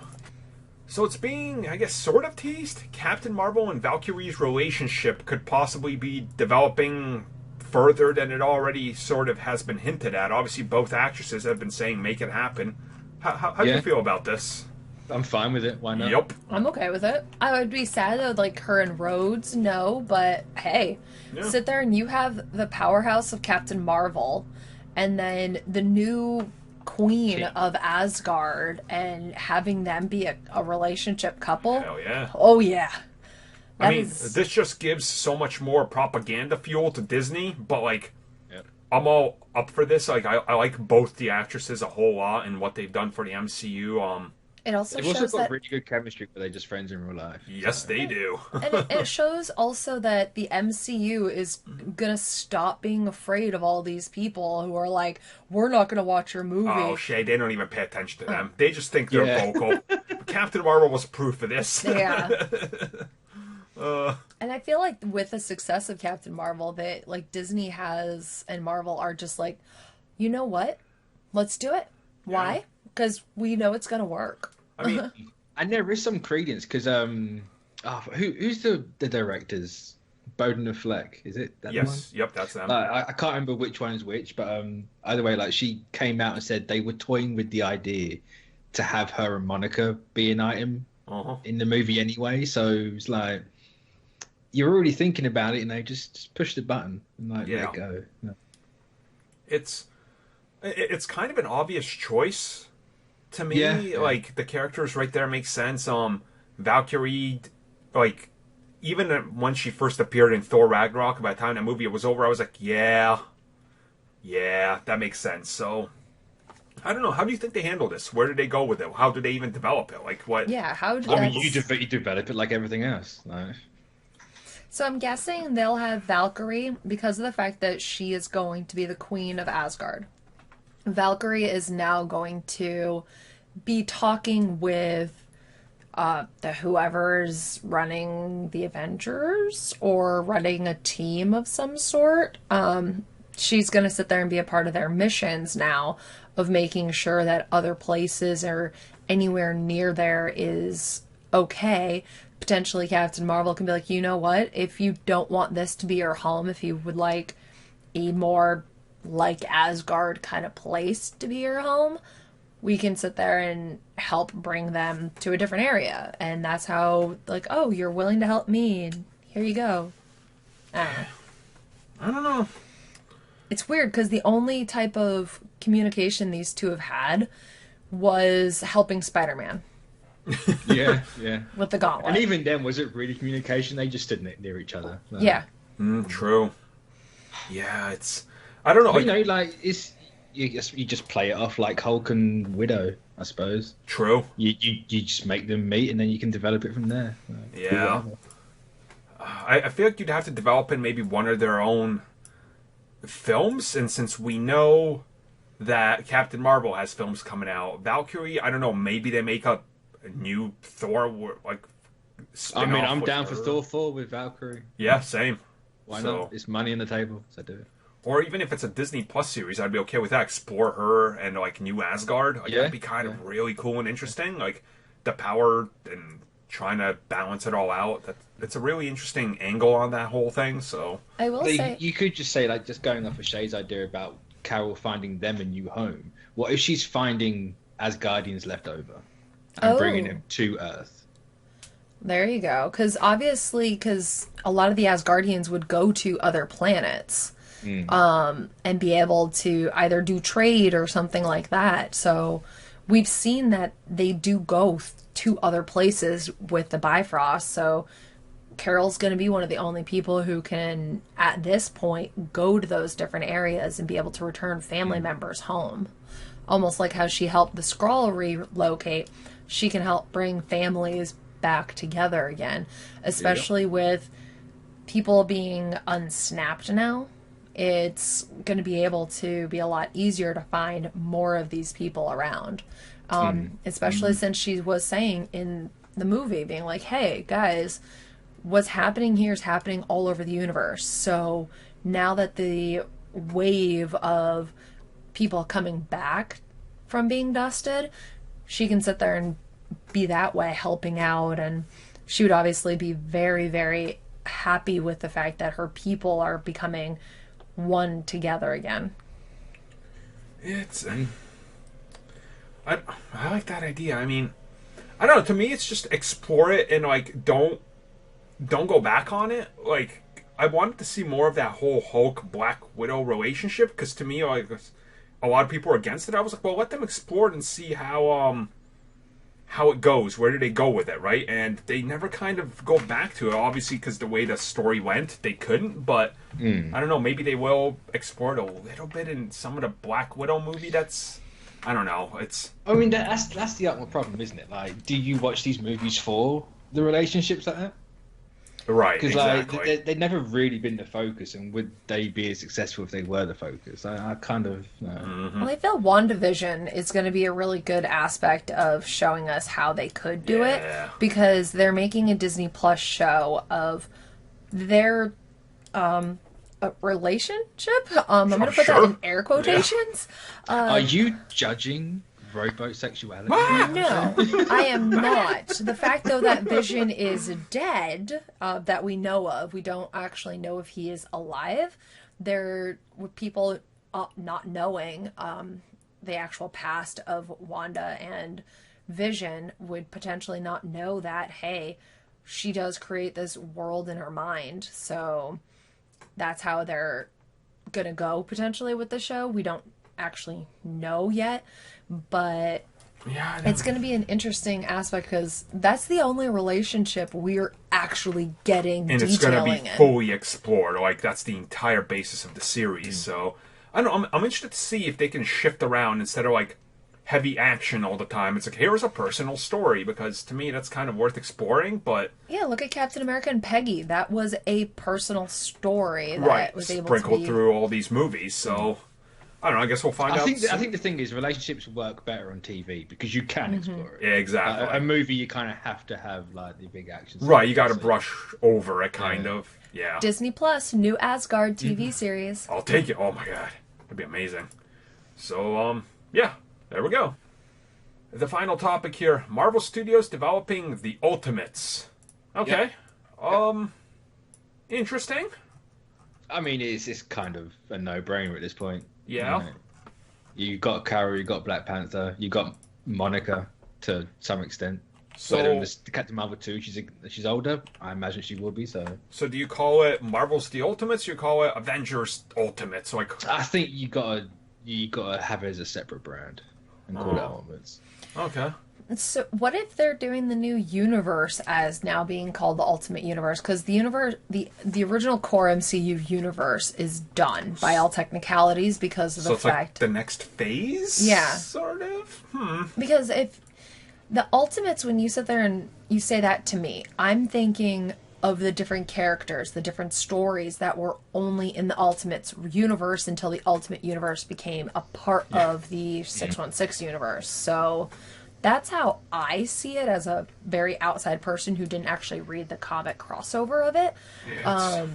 So it's being, I guess, sort of teased. Captain Marvel and Valkyrie's relationship could possibly be developing further than it already sort of has been hinted at. Obviously, both actresses have been saying, make it happen. How do you feel about this? I'm fine with it. Why not? Yep. I'm okay with it. I would be sad though, like her and Rhodes, no, but hey, sit there and you have the powerhouse of Captain Marvel, and then the new queen of Asgard, and having them be a relationship couple. Hell yeah. Oh yeah. This just gives so much more propaganda fuel to Disney, but I'm all up for this. Like I like both the actresses a whole lot and what they've done for the MCU. It also They've shows also got that really good chemistry, but they're just friends in real life. Yes, they do. and it shows also that the MCU is gonna stop being afraid of all these people who are like, we're not gonna watch your movie. Oh, Shay, they don't even pay attention to them. They just think they're vocal. Captain Marvel was proof of this. Yeah. And I feel like with the success of Captain Marvel, that Disney has and Marvel are just like, you know what? Let's do it. Why? Because we know it's gonna work. I mean, and there is some credence because who's the directors? Bowden and Fleck, is it? That yes, one? Yep, that's them. I can't remember which one is which, but either way, she came out and said they were toying with the idea to have her and Monica be an item in the movie anyway. So it's like you're already thinking about it, and they just push the button and let it go. Yeah. It's kind of an obvious choice to me. The characters right there make sense. Valkyrie, even when she first appeared in Thor Ragnarok, by the time that movie was over, I was like, yeah, that makes sense. So I don't know. How do you think they handle this? Where did they go with it? How did they even develop it? What? Yeah, how did you develop it like everything else. So I'm guessing they'll have Valkyrie because of the fact that she is going to be the queen of Asgard. Valkyrie is now going to be talking with whoever's running the Avengers or running a team of some sort. She's going to sit there and be a part of their missions now of making sure that other places or anywhere near there is okay. Potentially Captain Marvel can be like, you know what? If you don't want this to be your home, if you would like a more like Asgard kind of place to be your home, we can sit there and help bring them to a different area. And that's how, oh, you're willing to help me, and here you go. I don't know. It's weird, because the only type of communication these two have had was helping Spider-Man. Yeah. With the gauntlet. And even then, was it really communication? They just stood near each other. Yeah. True. Yeah, it's... I don't know. But, it's you just play it off like Hulk and Widow, I suppose. True. You just make them meet, and then you can develop it from there. Yeah. I feel like you'd have to develop in maybe one of their own films, and since we know that Captain Marvel has films coming out, Valkyrie, I don't know, maybe they make a new Thor like. I mean, I'm down for Thor 4 with Valkyrie. Yeah, same. Why not? It's money on the table, so do it. Or even if it's a Disney Plus series, I'd be okay with that. Explore her and like New Asgard. Like, that'd be kind of really cool and interesting. Like the power and trying to balance it all out. That's a really interesting angle on that whole thing. So I will say you could just say, like, just going off of Shay's idea about Carol finding them a new home. What if she's finding Asgardians left over and bringing them to Earth? There you go. Because a lot of the Asgardians would go to other planets and be able to either do trade or something like that. So we've seen that they do go to other places with the Bifrost. So Carol's going to be one of the only people who can, at this point, go to those different areas and be able to return family members home. Almost like how she helped the Skrull relocate. She can help bring families back together again, especially with people being unsnapped now. It's going to be able to be a lot easier to find more of these people around, especially since she was saying in the movie, being like, hey guys, what's happening here is happening all over the universe. So now that the wave of people coming back from being dusted, she can sit there and be that way helping out, and she would obviously be very, very happy with the fact that her people are becoming one together again. It's I like that idea. I mean, I don't know, to me it's just explore it and like don't go back on it. Like, I wanted to see more of that whole Hulk Black Widow relationship, because to me, like, a lot of people are against it. I was like, well, let them explore it and see how it goes. Where do they go with it, right? And they never kind of go back to it, obviously, because the way the story went, they couldn't. But I don't know, maybe they will explore it a little bit in some of the Black Widow movie. That's, I don't know. It's. I mean, that's the ultimate problem, isn't it? Like, do you watch these movies for the relationships like that? Right, because exactly. they've never really been the focus, and would they be as successful if they were the focus? I kind of Well, I feel WandaVision is going to be a really good aspect of showing us how they could do it, because they're making a Disney Plus show of their relationship. I'm going to put that in air quotations. Are you judging rowboat sexuality? No, I am not. The fact, though, that Vision is dead, that we know of, we don't actually know if he is alive. There were people not knowing the actual past of Wanda and Vision would potentially not know that, hey, she does create this world in her mind. So that's how they're going to go potentially with the show. We don't actually know yet. But it's going to be an interesting aspect, because that's the only relationship we're actually getting, and it's going to be fully explored. Like, that's the entire basis of the series. So I don't know, I'm interested to see if they can shift around instead of like heavy action all the time. It's like, here's a personal story, because to me that's kind of worth exploring. But yeah, look at Captain America and Peggy. That was a personal story that was able to sprinkled through all these movies. So I don't know. I guess we'll find out. I think the thing is, relationships work better on TV because you can explore it. Yeah, exactly. A movie, you kind of have to have like the big action. Right, you got to brush over it, kind of. Yeah. Disney Plus, new Asgard TV series. I'll take it. Oh my god, that'd be amazing. So, yeah, there we go. The final topic here: Marvel Studios developing the Ultimates. Okay. Interesting. I mean, it's kind of a no-brainer at this point. Yeah. You got Carol, you got Black Panther, you got Monica to some extent. So whether in the Captain Marvel 2, she's older. I imagine she will be. So do you call it Marvel's The Ultimates? Or you call it Avengers Ultimates? Like, I think you gotta have it as a separate brand and call it Ultimates. Okay. So, what if they're doing the new universe as now being called the Ultimate Universe? Because the original core MCU universe is done by all technicalities because of So the it's like fact. the next phase? Yeah. Sort of? Because if the Ultimates, when you sit there and you say that to me, I'm thinking of the different characters, the different stories that were only in the Ultimates universe until the Ultimate Universe became a part of the 616 universe. So that's how I see it as a very outside person who didn't actually read the comic crossover of it. I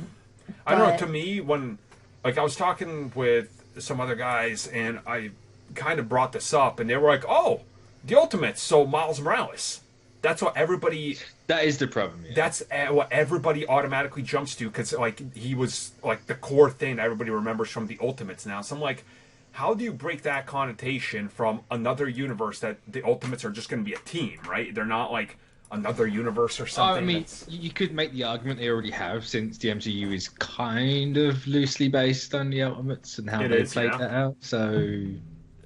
don't know, to me, when, like, I was talking with some other guys, and I kind of brought this up, and they were like, oh, the Ultimates, so Miles Morales. That's what everybody... That is the problem. Yeah. That's what everybody automatically jumps to, because, like, he was, like, the core thing that everybody remembers from the Ultimates now. So I'm like, how do you break that connotation from another universe that the Ultimates are just going to be a team, right? They're not, like, another universe or something. I mean, you could make the argument they already have, since the MCU is kind of loosely based on the Ultimates and how they played that out. So,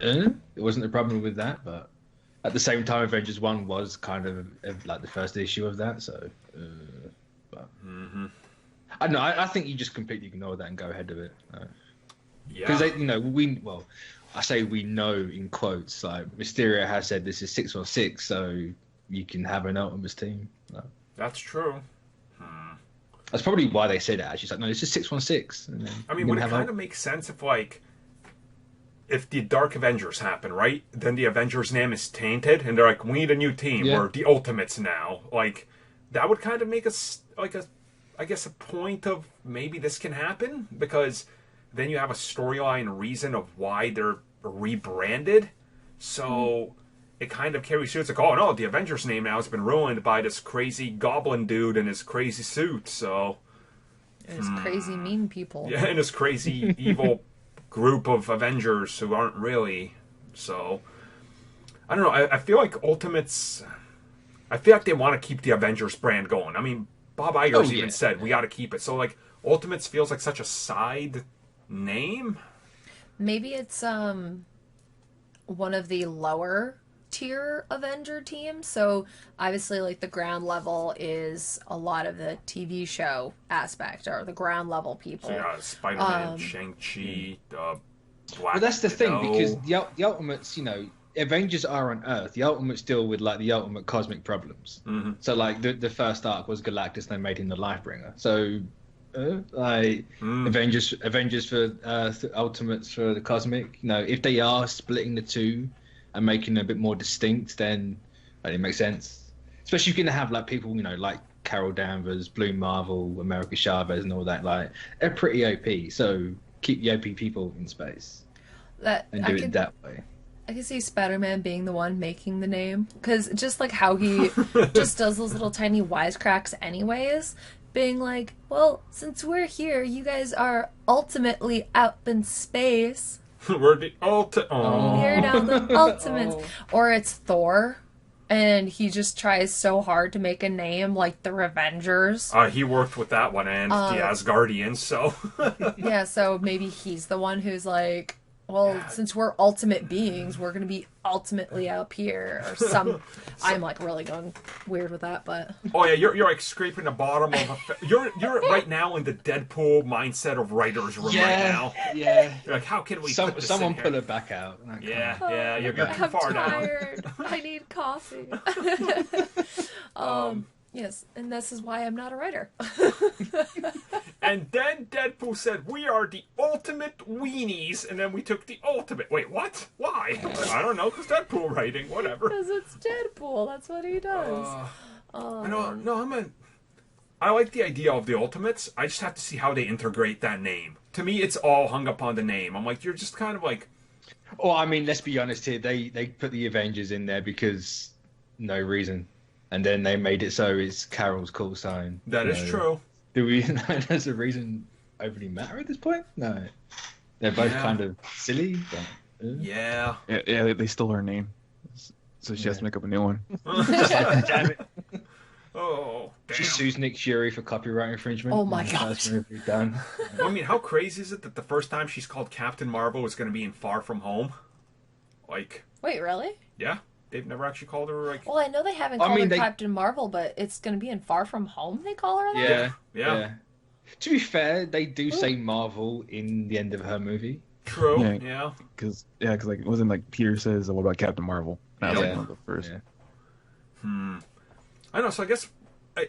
it wasn't a problem with that, but at the same time, Avengers 1 was kind of like the first issue of that. So, but I don't know. I think you just completely ignore that and go ahead of it. Because I say we know in quotes, like Mysterio has said this is 616, so you can have an Ultimates team. That's true. That's probably why they said it. Actually, it's like, no, it's just 616. And then I mean, would it kind of make sense if, like, if the Dark Avengers happen, right? Then the Avengers name is tainted, and they're like, we need a new team. Yeah. We're the Ultimates now. Like, that would kind of make us, like, I guess a point of maybe this can happen, because then you have a storyline reason of why they're rebranded. So it kind of carries through. It's like, oh no, the Avengers name now has been ruined by this crazy goblin dude in his crazy suit. So It's crazy mean people. yeah, and this crazy evil group of Avengers who aren't really. So I don't know. I feel like Ultimates. I feel like they want to keep the Avengers brand going. I mean, Bob Iger's even said we got to keep it. So like, Ultimates feels like such a side name. Maybe it's one of the lower tier Avenger teams. So obviously, like, the ground level is a lot of the TV show aspect, or the ground level people. So yeah, Spider-Man, Shang-Chi, Black But that's the thing, Widow. because the Ultimates, Avengers are on Earth. The Ultimates deal with like the ultimate cosmic problems. Mm-hmm. So like the first arc was Galactus, and they made him the Lifebringer. So Avengers for Earth, Ultimates for the cosmic. If they are splitting the two and making them a bit more distinct, then it makes sense. Especially if you're gonna have like people, like Carol Danvers, Blue Marvel, America Chavez, and all that. Like, they're pretty OP. So keep the OP people in space and do it that way. I can see Spider-Man being the one making the name, because just like how he just does those little tiny wisecracks anyways, being like, well, since we're here, you guys are ultimately out in space. We're the We're now the Ultimates. Or it's Thor, and he just tries so hard to make a name like the Revengers. He worked with that one and the Asgardians, so Yeah, so maybe he's the one who's like, well, since we're ultimate beings, we're going to be ultimately up here, or some. I'm like really going weird with that, but. Oh yeah, you're like scraping the bottom of. You're right now in the Deadpool mindset of writers room right now. Yeah. You're like, how can we? Someone pull it back out. Yeah, you're too I'm far now. tired. I need coffee. Yes, and this is why I'm not a writer. And then Deadpool said, "We are the ultimate weenies," and then we took the ultimate. Wait, what? Why? I don't know, because Deadpool writing, whatever. Because it's Deadpool. That's what he does. I like the idea of the Ultimates. I just have to see how they integrate that name. To me, it's all hung up on the name. I'm like, you're just kind of like. Well, I mean, let's be honest here. They put the Avengers in there because no reason. And then they made it so it's Carol's call sign. That is true. Do we know there's a reason overly matter at this point? No. They're both kind of silly. But, Yeah, they stole her name. So she has to make up a new one. Damn it. Oh, damn. She sues Nick Fury for copyright infringement. Oh my gosh. First movie done. I mean, how crazy is it that the first time she's called Captain Marvel is going to be in Far From Home? Like, Wait, really? yeah. They've never actually called her like. Well, I know they haven't called her Captain Marvel, but it's going to be in Far From Home. They call her that. Yeah. To be fair, they do say Marvel in the end of her movie. True. Yeah. Because like it wasn't like Peter says, "What about Captain Marvel?" That was like one of the first. Yeah. I know. So I guess,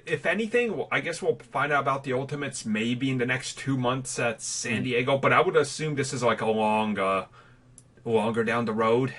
if anything, I guess we'll find out about the Ultimates maybe in the next 2 months at San Diego. But I would assume this is like a longer down the road.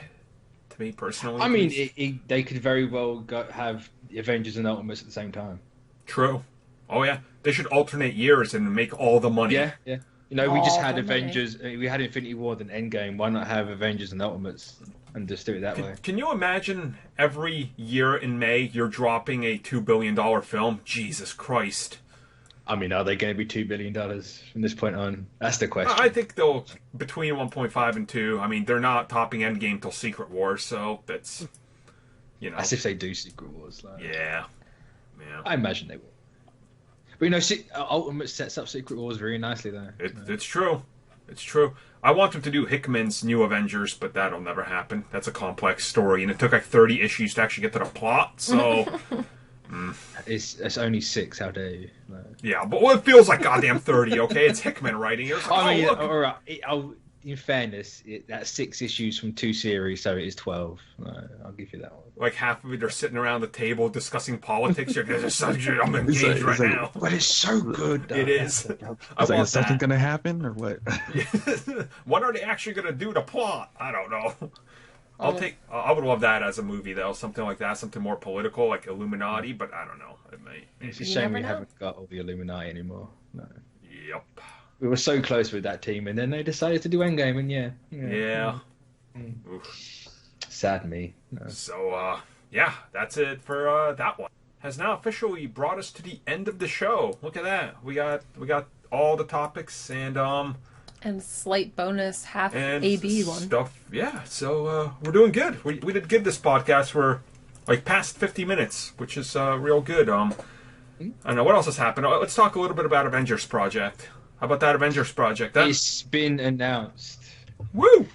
To me personally, I mean, they could very well have Avengers and Ultimates at the same time. True. Oh yeah, they should alternate years and make all the money. Yeah. You know, we just had Avengers. We had Infinity War and Endgame. Why not have Avengers and Ultimates and just do it that way? Can you imagine every year in May you're dropping a $2 billion film? Jesus Christ. I mean, are they going to be $2 billion from this point on? That's the question. I think they'll, between 1.5 and 2, I mean, they're not topping Endgame till Secret Wars, so that's, you know. As if they do Secret Wars. Like. Yeah. I imagine they will. But, you know, Ultimate sets up Secret Wars very nicely, though. It's true. It's true. I want them to do Hickman's New Avengers, but that'll never happen. That's a complex story, and it took like 30 issues to actually get to the plot, so... It's only 6, how dare you? No. Yeah, but it feels like goddamn 30, okay? It's Hickman writing it. Like, I mean, all right. In fairness, that's 6 issues from 2 series, so it is 12. I'll give you that one. Like half of it are sitting around the table discussing politics. You're just I'm engaged right now. But it's so good, though. It is. Is something going to happen, or what? What are they actually going to do to plot? I don't know. I would love that as a movie, though. Something like that. Something more political, like Illuminati, but I don't know. It may. It's a shame we haven't got all the Illuminati anymore. No. Yep. We were so close with that team, and then they decided to do Endgame, and Yeah. Sad me. No. So, that's it for that one. Has now officially brought us to the end of the show. Look at that. We got all the topics and slight bonus half AB one stuff. Yeah. So we're doing good. We did good this podcast. We're like past 50 minutes, which is real good. I don't know what else has happened. Let's talk a little bit about Avengers Project. How about that Avengers Project? It's been announced. Woo!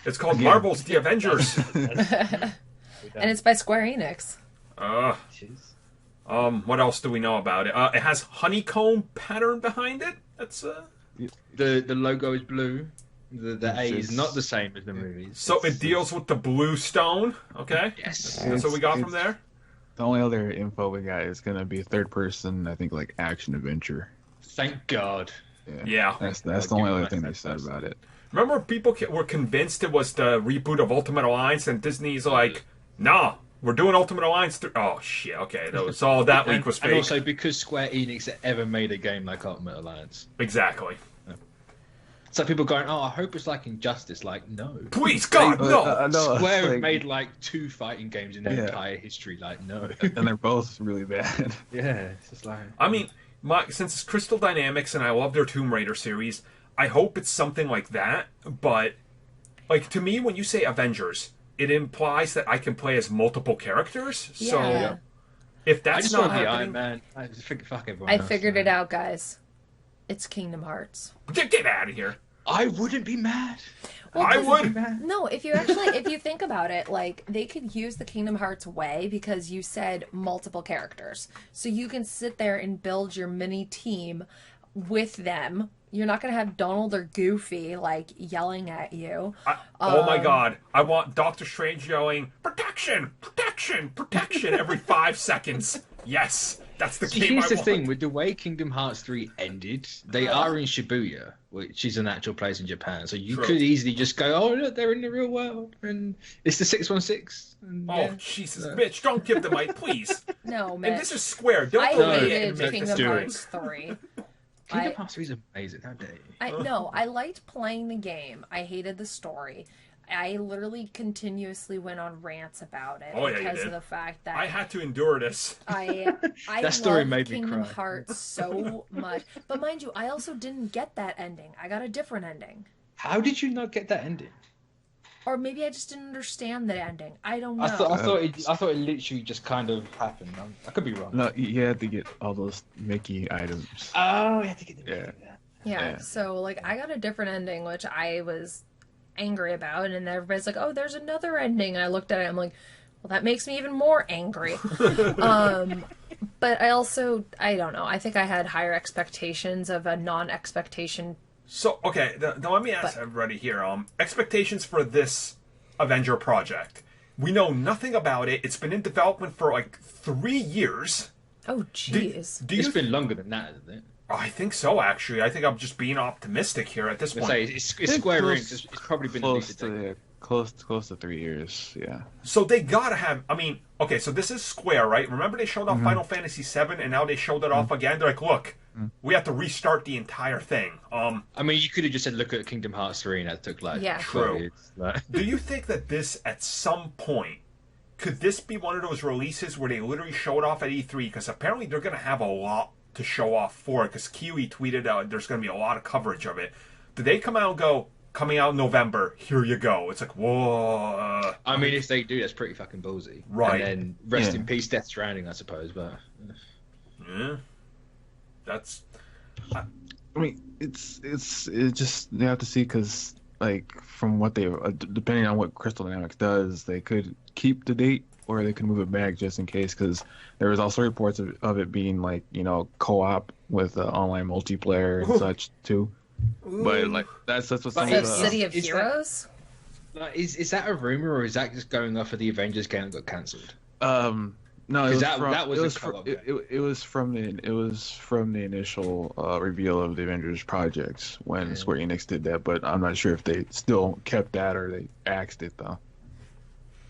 It's called Marvel's The Avengers. And it's by Square Enix. What else do we know about it? It has honeycomb pattern behind it. That's the logo is blue. The A is not the same as the movies. So it deals with the blue stone. Okay. Yes. That's what we got from there. The only other info we got is going to be a third person, I think, like action adventure. Thank God. Yeah. That's the only other thing they said about it. Remember, people were convinced it was the reboot of Ultimate Alliance, and Disney's like, nah, we're doing Ultimate Alliance. Oh, shit, okay. So that leak was fake. And also because Square Enix ever made a game like Ultimate Alliance. Exactly. So people going, I hope it's like Injustice. Like, no. Please, God, no. Square have made like 2 fighting games in their entire history. Like, no. And they're both really bad. Yeah, it's just like... I mean... since it's Crystal Dynamics and I love their Tomb Raider series, I hope it's something like that. But, like, to me, when you say Avengers, it implies that I can play as multiple characters. Yeah. So, if that's not happening... Iron Man. Fuck everyone I figured it out, guys. It's Kingdom Hearts. Get out of here. I wouldn't be mad. Well, I would. No, if you think about it, like, they could use the Kingdom Hearts way because you said multiple characters. So you can sit there and build your mini team with them. You're not going to have Donald or Goofy, like, yelling at you. Oh my God. I want Doctor Strange yelling, protection, protection, protection every 5 seconds. Yes. That's the game Here's I the want. thing, with the way Kingdom Hearts 3 ended, they are in Shibuya, which is an actual place in Japan. So you could easily just go, oh, look, they're in the real world. And it's the 616. And, Jesus, Mitch, don't give the mic, please. No, Mitch. And this is Square. Don't I delay hated it. Kingdom Hearts 3. Kingdom Hearts 3 is amazing. How dare you? I liked playing the game. I hated the story. I literally continuously went on rants about it because of the fact that I had to endure this. I that story love made me Kingdom cry. Hearts so much. But mind you, I also didn't get that ending. I got a different ending. How did you not get that ending? Or maybe I just didn't understand the ending. I don't know. I thought it literally just kind of happened. I could be wrong. No, you had to get all those Mickey items. Oh, you had to get the Yeah. So like I got a different ending, which I was angry about, and then everybody's like, oh, there's another ending, and I looked at it, I'm like, well, Well, that makes me even more angry. But I don't know. I think I had higher expectations of a non-expectation. So, okay, now let me ask everybody here. Expectations for this Avenger project. We know nothing about it. It's been in development for like 3 years. Oh, jeez. It's been longer than that, isn't it? I think so, actually. I think I'm just being optimistic here at this point. It's Square Enix. It's probably been close at least a decade. close to 3 years. Yeah. So they gotta have. I mean, okay, so this is Square, right? Remember they showed off Final Fantasy VII, and now they showed it off again. They're like, look, we have to restart the entire thing. I mean, you could have just said, look at Kingdom Hearts 3, and that took like true. Like... Do you think that this, at some point, could this be one of those releases where they literally show it off at E3? Because apparently they're gonna have a lot to show off for it. Because Kiwi tweeted out there's gonna be a lot of coverage of it. Do they come out and go, coming out in November, here you go? It's like, whoa. I mean, if they do, that's pretty fucking ballsy. Right. And then rest in peace, Death Stranding, I suppose. But yeah, that's. I mean, it's just you have to see because like from what they depending on what Crystal Dynamics does, they could keep the date or they could move it back just in case. Because there was also reports of it being like co-op with online multiplayer and such too. Ooh. But like that's what some of the City of Heroes. Is that a rumor or is that just going off of the Avengers game that got cancelled? No, it was from the initial reveal of the Avengers projects when Square Enix did that, but I'm not sure if they still kept that or they axed it though.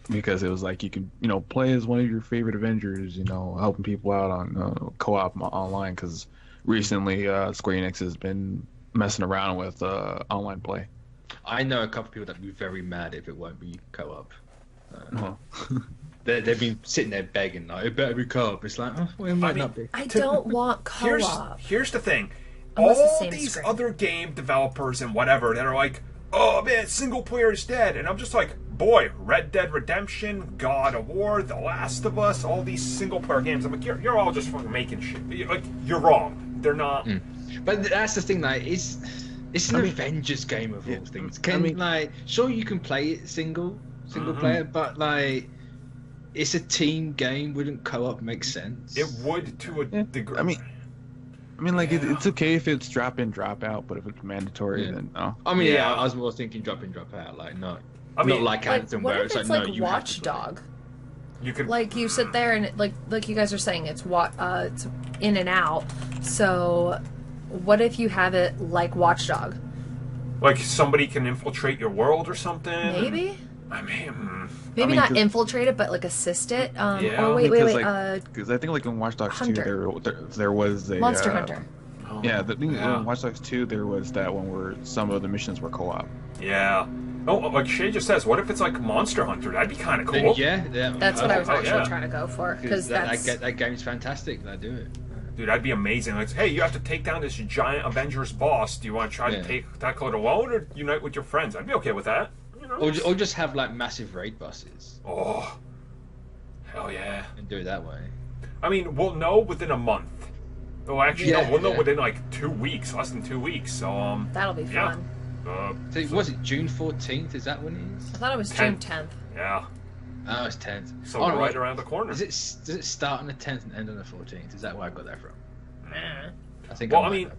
Because it was like you could play as one of your favorite Avengers, helping people out on co-op online. Because recently Square Enix has been messing around with online play. I know a couple of people that would be very mad if it won't be co-op. They've been sitting there begging, like, it better be co-op. It's like, well, it might not be. I don't want co-op. Here's the thing. Unless all these other game developers and whatever that are like, oh man, single player is dead. And I'm just like, boy, Red Dead Redemption, God of War, The Last of Us, all these single player games. I'm like, you're all just fucking making shit. You're wrong. They're not. But that's the thing, like, it's an Avengers game of all things. Sure you can play it single player, but like, it's a team game. Wouldn't co-op make sense? It would to a degree. I mean, it's okay if it's drop in, drop out, but if it's mandatory, then no. I mean, I was more thinking drop in, drop out, like not like Anthem where it's like no, you Watchdog. You could you sit there and like you guys are saying it's in and out. So what if you have it like Watchdog? Like somebody can infiltrate your world or something? Maybe. Maybe not infiltrate it, but like assist it. Or wait. Because I think like in Watch Dogs 2, there was a Monster Hunter. Yeah, in Watch Dogs 2, there was that one where some of the missions were co-op. Yeah. Oh, like Shay just says, what if it's like Monster Hunter? That'd be kind of cool. Yeah. That's what I was actually trying to go for. Because that game's fantastic. I do it. Dude, that'd be amazing. Like, hey, you have to take down this giant Avengers boss. Do you want to try to tackle it alone or unite with your friends? I'd be okay with that. Or just have like massive raid bosses. Oh, hell yeah! And do it that way. I mean, we'll know within a month. Oh, actually, no, we'll know within like 2 weeks, less than 2 weeks. So that'll be fun. So was it June 14th? Is that when it is? I thought it was June 10th. Yeah. Oh, it's 10th. So we're right around the corner. Does it start on the 10th and end on the 14th? Is that where I got that from? I think. Well, I mean,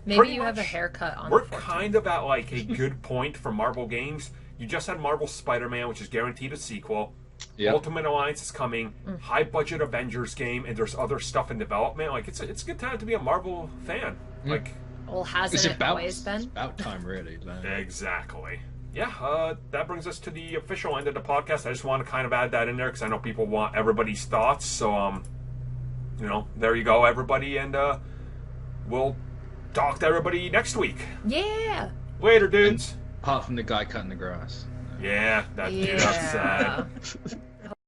maybe you have a haircut on. We're kind of at like a good point for Marvel games. You just had Marvel Spider-Man, which is guaranteed a sequel. Yep. Ultimate Alliance is coming. High-budget Avengers game, and there's other stuff in development. Like it's a good time to be a Marvel fan. Like, well, hasn't it always been? It's about time, really. Exactly. Yeah. That brings us to the official end of the podcast. I just want to kind of add that in there because I know people want everybody's thoughts. So, there you go, everybody, and we'll talk to everybody next week. Yeah. Later, dudes. Apart from the guy cutting the grass. Yeah, that dude outside.